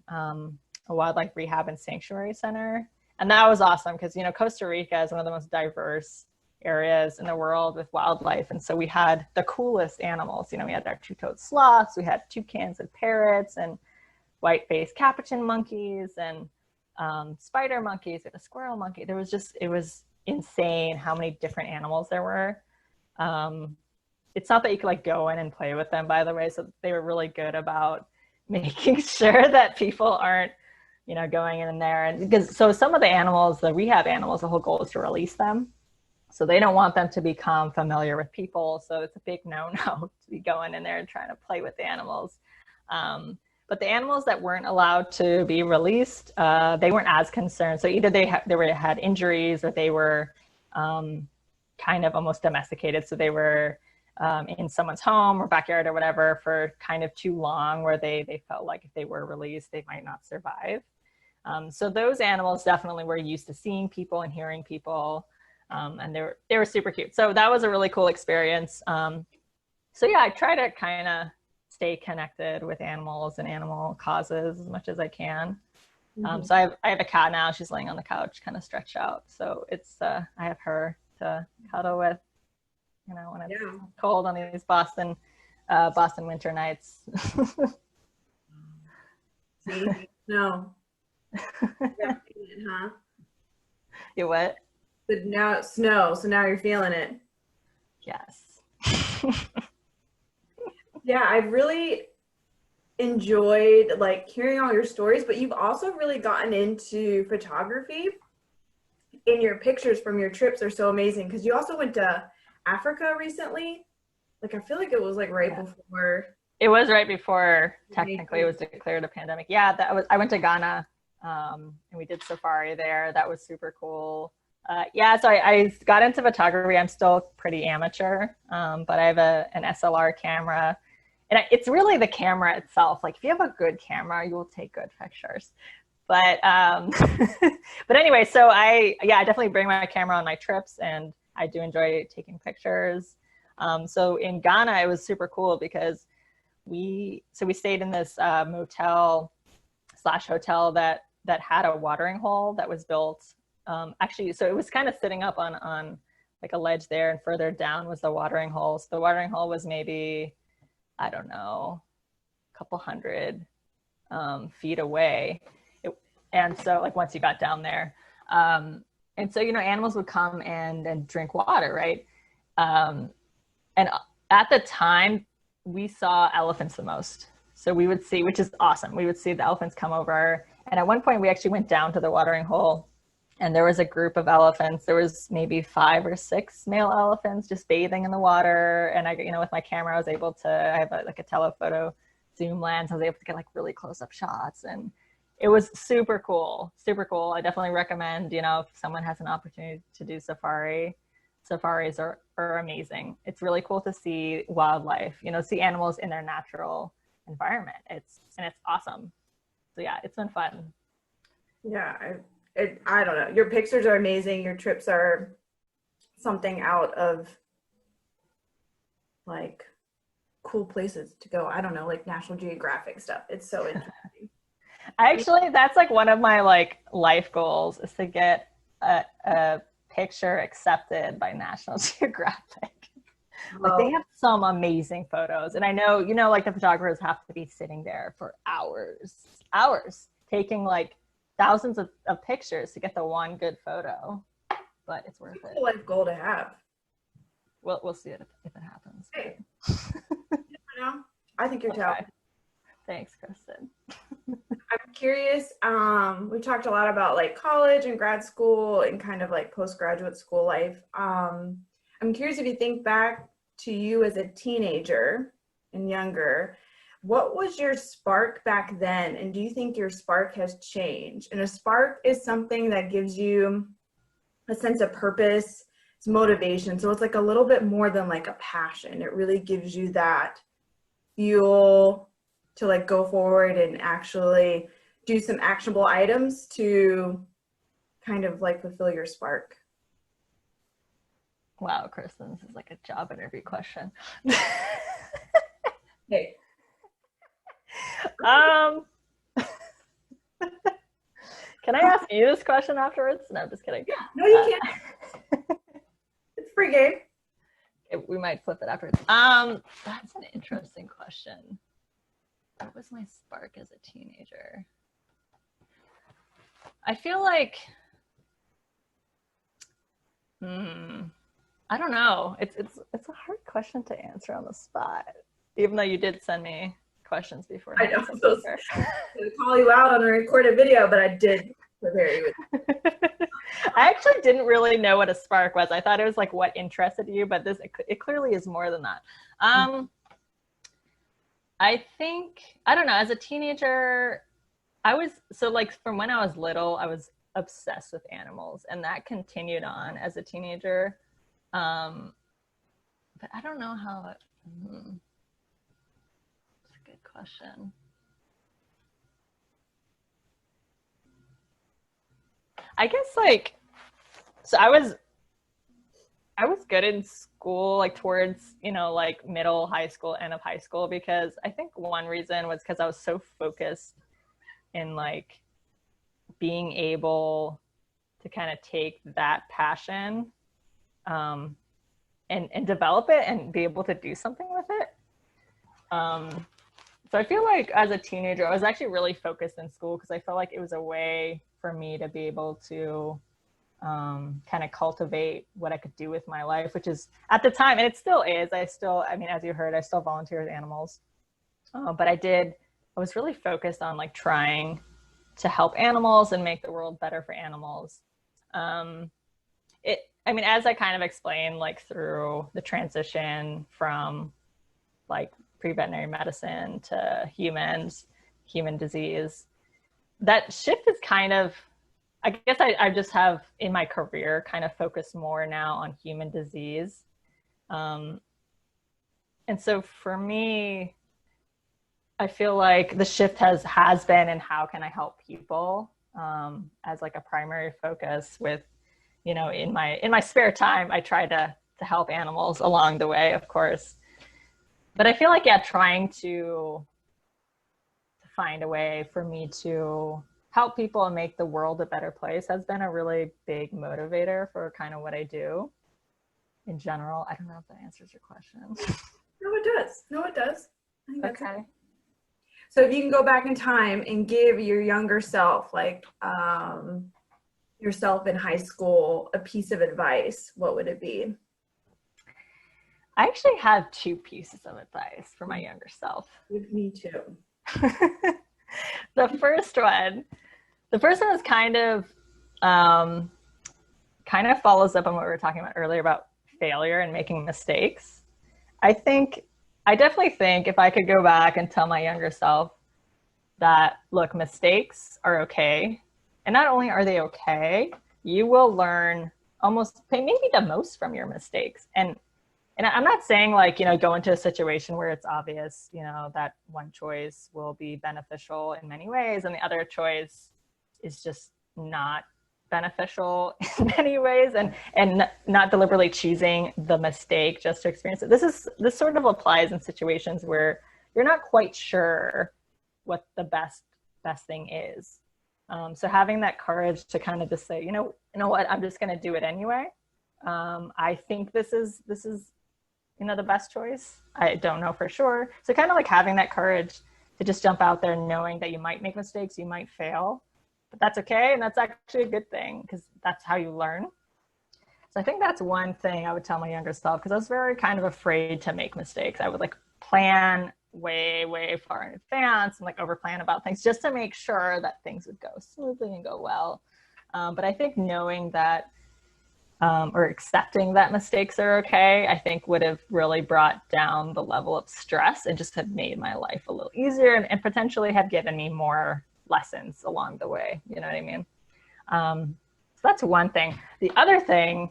wildlife rehab and sanctuary center. And that was awesome because, Costa Rica is one of the most diverse areas in the world with wildlife. And so we had the coolest animals. We had our two-toed sloths, we had toucans and parrots and white-faced capuchin monkeys and spider monkeys, we had a squirrel monkey. It was insane how many different animals there were. It's not that you could go in and play with them, by the way. So they were really good about making sure that people aren't going in there. And because some of the animals, the rehab animals, the whole goal is to release them. So they don't want them to become familiar with people. So it's a big no-no to be going in there and trying to play with the animals. But the animals that weren't allowed to be released, they weren't as concerned. So either they had injuries or they were kind of almost domesticated. So they were in someone's home or backyard or whatever for kind of too long, where they felt like if they were released, they might not survive. So those animals definitely were used to seeing people and hearing people. And they were super cute. So that was a really cool experience. So yeah, I try to kind of stay connected with animals and animal causes as much as I can. So I have a cat now. She's laying on the couch, kind of stretched out. So it's I have her to cuddle with, when it's cold on these Boston winter nights. See, no, huh? You what? But now it's snow, so now you're feeling it. Yes. Yeah, I've really enjoyed like hearing all your stories, but you've also really gotten into photography. And your pictures from your trips are so amazing because you also went to Africa recently. Like I feel like it was like right before. It was right before technically it was declared a pandemic. Yeah, I went to Ghana, and we did safari there. That was super cool. So I got into photography. I'm still pretty amateur, but I have an SLR camera. And it's really the camera itself. Like if you have a good camera, you will take good pictures. But but anyway, so I definitely bring my camera on my trips, and I do enjoy taking pictures. So in Ghana, it was super cool because we stayed in this motel/hotel that had a watering hole that was built. Actually, so it was kind of sitting up on like a ledge there, and further down was the watering hole. So the watering hole was maybe, I don't know, a couple hundred feet away. And so like once you got down there, and so, animals would come and drink water, right? And at the time we saw elephants the most. So we would see, which is awesome. We would see the elephants come over. And at one point we actually went down to the watering hole, and there was a group of elephants. There was maybe 5 or 6 male elephants just bathing in the water. And I, with my camera, I was able to, I have a telephoto zoom lens. I was able to get like really close up shots, and it was super cool, super cool. I definitely recommend, if someone has an opportunity to do safari. Safaris are amazing. It's really cool to see wildlife, see animals in their natural environment. It's awesome. So yeah, it's been fun. Yeah, I don't know. Your pictures are amazing. Your trips are something out of like cool places to go. I don't know, like National Geographic stuff. It's so interesting. Actually, that's like one of my like life goals is to get a picture accepted by National Geographic. Like they have some amazing photos, and I know, like the photographers have to be sitting there for hours taking like thousands of pictures to get the one good photo, but it's worth it. It's a life goal to have. We'll see it if it happens. Hey. I think you're talented. Thanks, Kristen. I'm curious, we've talked a lot about like college and grad school and kind of like postgraduate school life. I'm curious if you think back to you as a teenager and younger, what was your spark back then? And do you think your spark has changed? And a spark is something that gives you a sense of purpose, it's motivation. So it's like a little bit more than like a passion. It really gives you that fuel to like go forward and actually do some actionable items to kind of like fulfill your spark. Wow, Kristen, this is like a job interview question. Hey. Can I ask you this question afterwards? No, I'm just kidding. No, you can't. It's free game. We might flip it afterwards. That's an interesting question. What was my spark as a teenager? I feel like, I don't know. It's a hard question to answer on the spot, even though you did send me questions before. I know. I'm so sorry to call you out on a recorded video, but I did prepare you. I actually didn't really know what a spark was. I thought it was like what interested you, but it clearly is more than that. I think, I don't know, as a teenager, from when I was little, I was obsessed with animals, and that continued on as a teenager. But I don't know how that's a good question. I guess so I was good in school, like towards, like middle high school, end of high school, because I think one reason was because I was so focused in like being able to kind of take that passion um, and develop it and be able to do something with it. Um, so I feel like as a teenager, I was actually really focused in school because I felt like it was a way for me to be able to kind of cultivate what I could do with my life, which is at the time, and it still is. I mean, as you heard, I still volunteer with animals. But I was really focused on like trying to help animals and make the world better for animals. Um, I mean, as I kind of explained, like through the transition from like pre-veterinary medicine to human disease, that shift is kind of, I guess I just have in my career kind of focused more now on human disease. Um, and so for me, I feel like the shift has been in how can I help people as like a primary focus with, in my spare time, I try to help animals along the way, of course. But I feel like, yeah, trying to find a way for me to help people and make the world a better place has been a really big motivator for kind of what I do in general. I don't know if that answers your question. No, it does. No, it does. I think that's Okay. So if you can go back in time and give your younger self, like yourself in high school, a piece of advice, what would it be? I actually have two pieces of advice for my younger self. With me too. the first one, the first one is um, kind of follows up on what we were talking about earlier about failure and making mistakes. I definitely think if I could go back and tell my younger self that, look, mistakes are okay. And not only are they okay, you will learn almost maybe the most from your mistakes. And I'm not saying like, go into a situation where it's obvious, that one choice will be beneficial in many ways and the other choice is just not beneficial in many ways, and not deliberately choosing the mistake just to experience it. This sort of applies in situations where you're not quite sure what the best thing is. So having that courage to kind of just say, you know what, I'm just going to do it anyway. I think this is the best choice. I don't know for sure. So kind of like having that courage to just jump out there, knowing that you might make mistakes, you might fail, but that's okay. And that's actually a good thing because that's how you learn. So I think that's one thing I would tell my younger self, because I was very kind of afraid to make mistakes. I would like plan way far in advance and like over plan about things just to make sure that things would go smoothly and go well. But I think knowing that or accepting that mistakes are okay, I think would have really brought down the level of stress and just have made my life a little easier and potentially have given me more lessons along the way. You know what I mean? So that's one thing. The other thing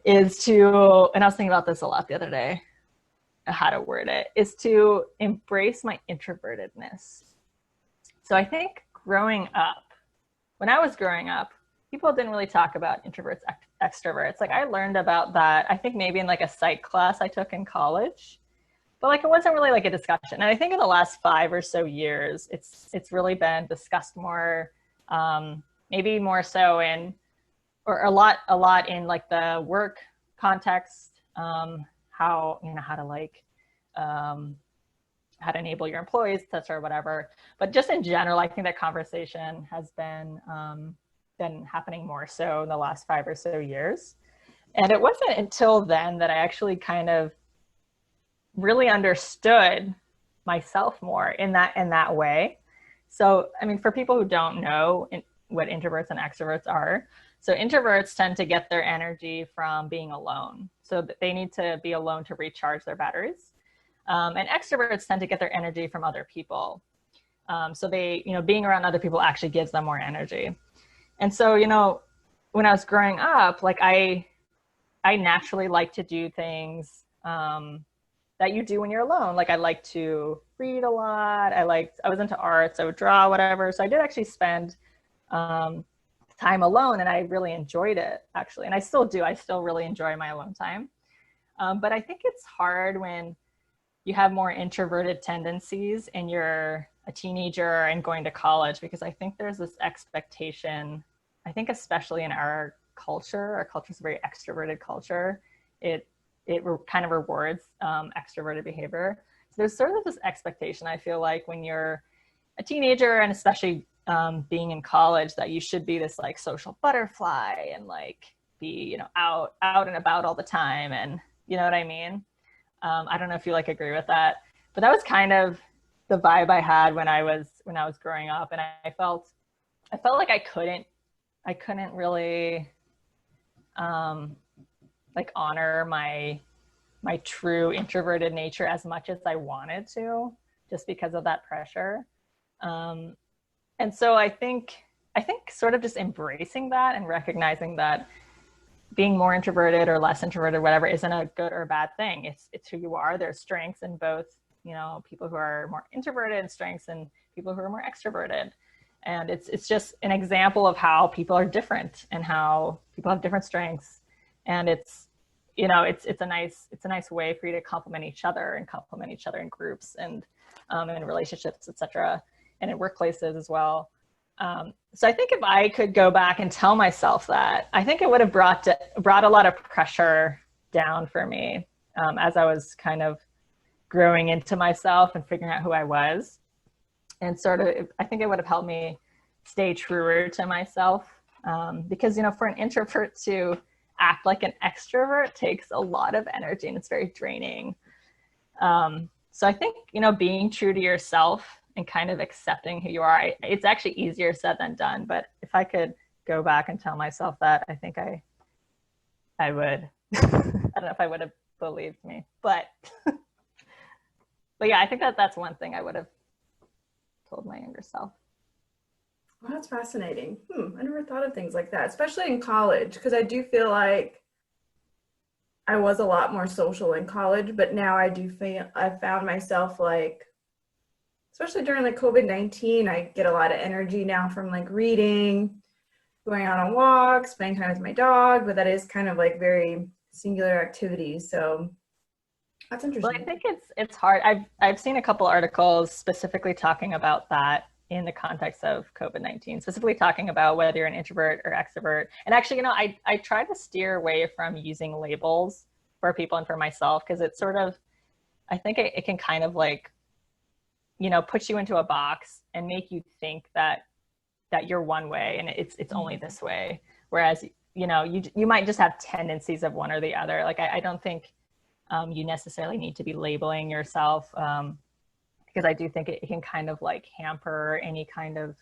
is to, and I was thinking about this a lot the other day, how to word it, is to embrace my introvertedness. So I think when I was growing up, people didn't really talk about introverts, extroverts. Like I learned about that, I think maybe in like a psych class I took in college, but like it wasn't really like a discussion. And I think in the last 5 or so years, it's really been discussed more, maybe more so or a lot in like the work context, how to enable your employees, et cetera, or whatever. But just in general, I think that conversation has been happening more so in the last 5 or so years. And it wasn't until then that I actually kind of really understood myself more in that way. So, I mean, for people who don't know what introverts and extroverts are, so introverts tend to get their energy from being alone. So they need to be alone to recharge their batteries. And extroverts tend to get their energy from other people. So they, being around other people actually gives them more energy. And so, when I was growing up, like I naturally like to do things that you do when you're alone. Like I like to read a lot. I was into arts. I would draw, whatever. So I did actually spend time alone, and I really enjoyed it, actually. And I still do. I still really enjoy my alone time. But I think it's hard when you have more introverted tendencies and you're a teenager and going to college, because I think there's this expectation, I think especially in our culture's a very extroverted culture. It kind of rewards extroverted behavior. So there's sort of this expectation, I feel like, when you're a teenager, and especially being in college, that you should be this like social butterfly and like be, you know, out and about all the time. And you know what I mean? I don't know if you like agree with that, but that was kind of the vibe I had when I was growing up. And I felt like I couldn't really like honor my true introverted nature as much as I wanted to, just because of that pressure. And so I think sort of just embracing that and recognizing that being more introverted or less introverted, whatever, isn't a good or bad thing. It's who you are. There's strengths in both, you know, people who are more introverted, and strengths in people who are more extroverted. And it's just an example of how people are different and how people have different strengths. And it's, you know, it's a nice way for you to complement each other in groups and in relationships, etc., and in workplaces as well. So I think if I could go back and tell myself that, I think it would have brought a lot of pressure down for me as I was kind of growing into myself and figuring out who I was. And sort of, I think it would have helped me stay truer to myself, because, you know, for an introvert to act like an extrovert takes a lot of energy, and it's very draining. So I think, you know, being true to yourself and kind of accepting who you are, it's actually easier said than done. But if I could go back and tell myself that, I think I would. I don't know if I would have believed me, but yeah, I think that's one thing I would have told my younger self. Well, that's fascinating. I never thought of things like that, especially in college, because I do feel like I was a lot more social in college, but now I found myself like, especially during like COVID-19, I get a lot of energy now from like reading, going out on walks, spending time with my dog, but that is kind of like very singular activities. So that's interesting. Well, I think it's hard. I've seen a couple articles specifically talking about that in the context of COVID-19, specifically talking about whether you're an introvert or extrovert. And actually, you know, I try to steer away from using labels for people and for myself, because it's sort of, I think it can kind of like, you know, put you into a box and make you think that you're one way and it's only this way. Whereas, you know, you might just have tendencies of one or the other. Like, I don't think you necessarily need to be labeling yourself, because I do think it can kind of like hamper any kind of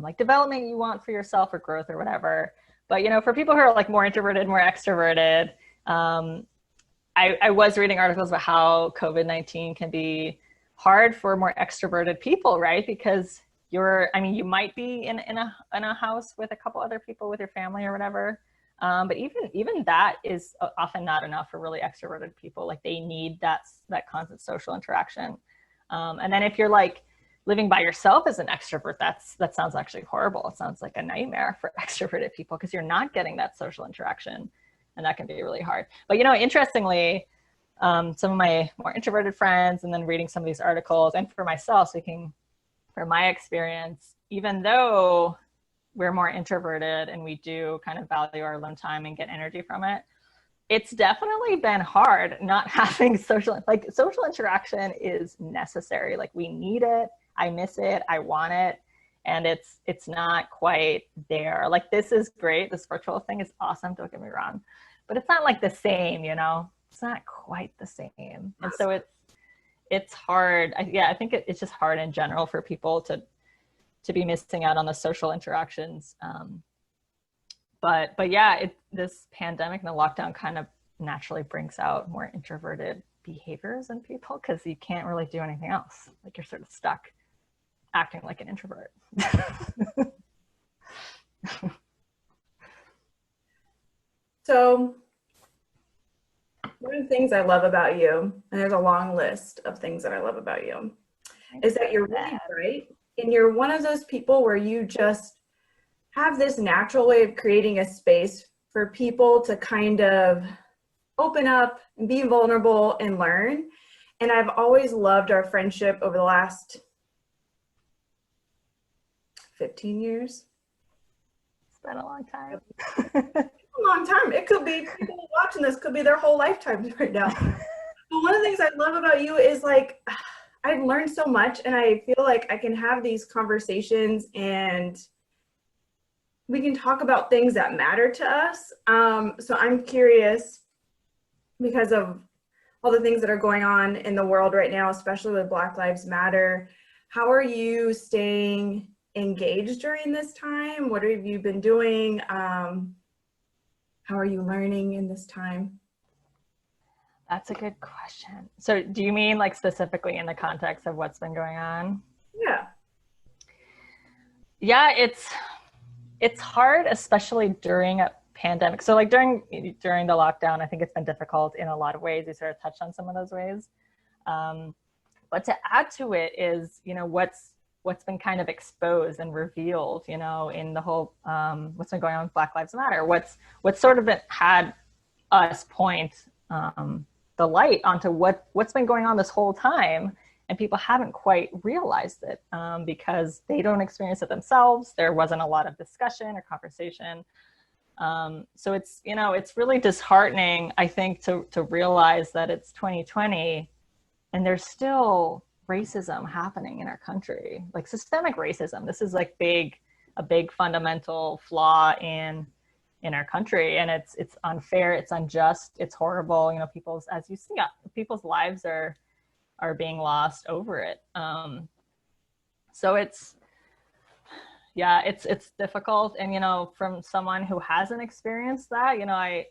like development you want for yourself or growth or whatever. But, you know, for people who are like more introverted, more extroverted, I was reading articles about how COVID-19 can be hard for more extroverted people, right? Because you might be in a house with a couple other people, with your family or whatever. But even that is often not enough for really extroverted people. Like, they need that constant social interaction. And then if you're like living by yourself as an extrovert, that sounds actually horrible. It sounds like a nightmare for extroverted people, because you're not getting that social interaction, and that can be really hard. But, you know, interestingly, some of my more introverted friends, and then reading some of these articles, and for myself, speaking from my experience, even though we're more introverted and we do kind of value our alone time and get energy from it, it's definitely been hard not having social interaction is necessary. Like, we need it. I miss it. I want it. And it's not quite there. Like, this is great. This virtual thing is awesome. Don't get me wrong, but it's not like the same, you know, it's not quite the same. And so it's hard. I think it's just hard in general for people to be missing out on the social interactions. But yeah, this pandemic and the lockdown kind of naturally brings out more introverted behaviors in people, because you can't really do anything else. Like, you're sort of stuck acting like an introvert. So one of the things I love about you, and there's a long list of things that I love about you, is that you're really bright, and you're one of those people where you just have this natural way of creating a space for people to kind of open up and be vulnerable and learn. And I've always loved our friendship over the last 15 years. It's been a long time. A long time. It could be people watching this could be their whole lifetimes right now. But one of the things I love about you is like I've learned so much, and I feel like I can have these conversations and we can talk about things that matter to us. So I'm curious, because of all the things that are going on in the world right now, especially with Black Lives Matter, how are you staying engaged during this time? What have you been doing? How are you learning in this time? That's a good question. So do you mean like specifically in the context of what's been going on? Yeah. Yeah, it's hard, especially during a pandemic. So like during the lockdown, I think it's been difficult in a lot of ways. You sort of touched on some of those ways. But to add to it is, what's been kind of exposed and revealed, in the whole, what's been going on with Black Lives Matter, what's sort of had us point the light onto what's been going on this whole time, and people haven't quite realized it because they don't experience it themselves. There wasn't a lot of discussion or conversation. So it's really disheartening, I think, to realize that it's 2020 and there's still racism happening in our country, like systemic racism. This is like a big fundamental flaw in our country, and it's unfair, it's unjust, it's horrible. People's, as you see, people's lives are being lost over it. So it's difficult, and from someone who hasn't experienced that, I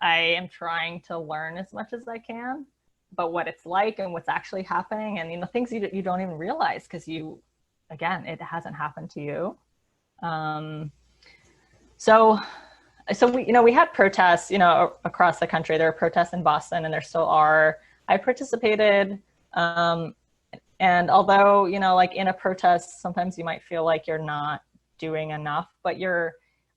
am trying to learn as much as I can about what it's like and what's actually happening, and things you don't even realize because it hasn't happened to you. So we had protests, across the country. There were protests in Boston, and there still are. I participated, and although, like in a protest, sometimes you might feel like you're not doing enough, but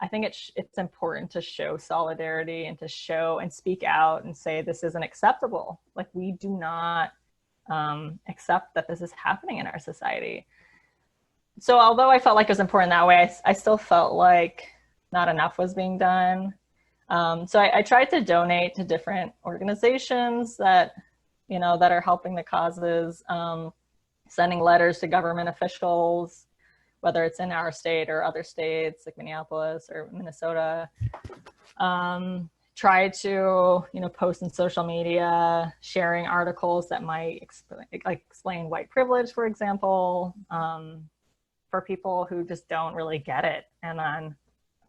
I think it's important to show solidarity and to show and speak out and say, this isn't acceptable. Like, we do not accept that this is happening in our society. So although I felt like it was important that way, I still felt like not enough was being done. So I tried to donate to different organizations that are helping the causes, sending letters to government officials, whether it's in our state or other states like Minneapolis or Minnesota. Try to, post in social media, sharing articles that might explain white privilege, for example, for people who just don't really get it. And then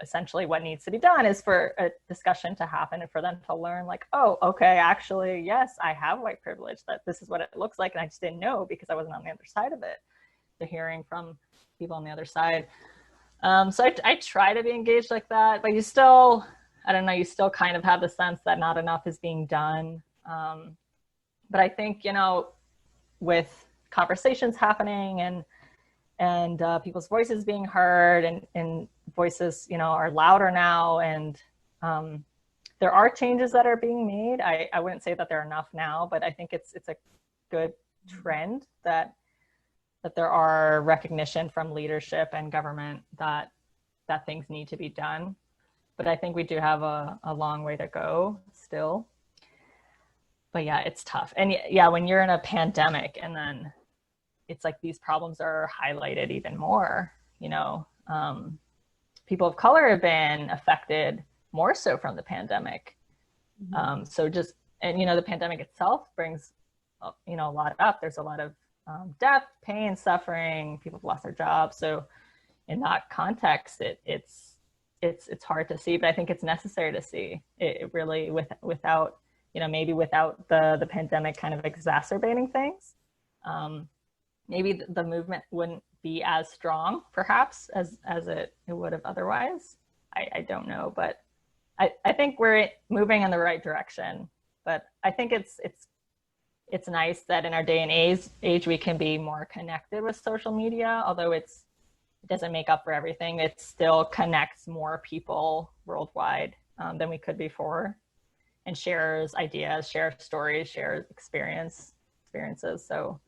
essentially what needs to be done is for a discussion to happen and for them to learn, like, oh, okay, actually, yes, I have white privilege, that this is what it looks like, and I just didn't know because I wasn't on the other side of it. To hearing from people on the other side. So I try to be engaged like that, but you still kind of have the sense that not enough is being done. But I think, with conversations happening and people's voices being heard, and voices, are louder now, and there are changes that are being made. I wouldn't say that they're enough now, but I think it's a good trend that there are recognition from leadership and government that things need to be done. But I think we do have a long way to go still. But yeah, it's tough. And yeah, when you're in a pandemic and then it's like these problems are highlighted even more, people of color have been affected more so from the pandemic. Mm-hmm. The pandemic itself brings, a lot up. There's a lot of death, pain, suffering, people have lost their jobs. So in that context, it's hard to see, but I think it's necessary to see it really without, maybe without the pandemic kind of exacerbating things. Maybe the movement wouldn't be as strong perhaps as it would have otherwise. I don't know, but I think we're moving in the right direction. But I think it's nice that in our day and age we can be more connected with social media, although it's it doesn't make up for everything. It still connects more people worldwide than we could before, and shares ideas, shares stories, shares experiences. So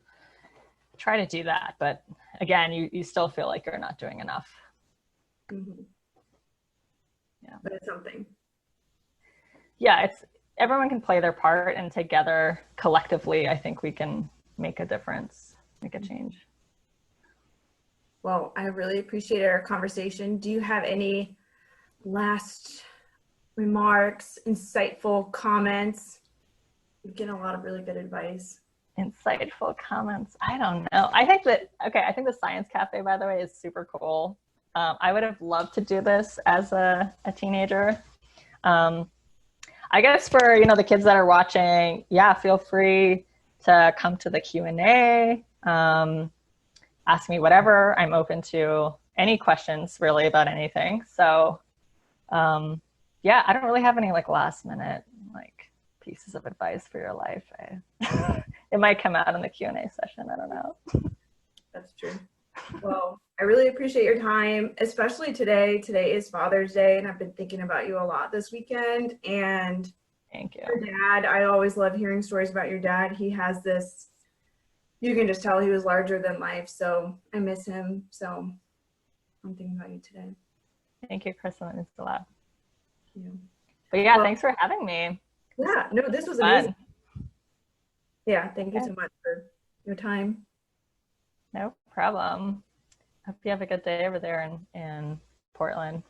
try to do that. But again, you still feel like you're not doing enough. Mm-hmm. Yeah, but it's something. Yeah, it's everyone can play their part, and together, collectively, I think we can make a difference, make a change. Well, I really appreciated our conversation. Do you have any last remarks, insightful comments? You've given a lot of really good advice. Insightful comments. I don't know. I think the Science Cafe, by the way, is super cool. I would have loved to do this as a teenager. I guess for, the kids that are watching, yeah, feel free to come to the Q&A. Ask me whatever. I'm open to any questions really about anything. So yeah, I don't really have any last minute pieces of advice for your life. It might come out in the Q&A session. I don't know. That's true. Well, I really appreciate your time, especially today. Today is Father's Day, and I've been thinking about you a lot this weekend. And thank you. Your dad, I always love hearing stories about your dad. He has this, you can just tell he was larger than life. So I miss him. So I'm thinking about you today. Thank you, Kristen. That means a lot. Yeah. But yeah, thanks for having me. Yeah, no, this was amazing. Yeah, thank you so much for your time. No problem. Hope you have a good day over there in Portland.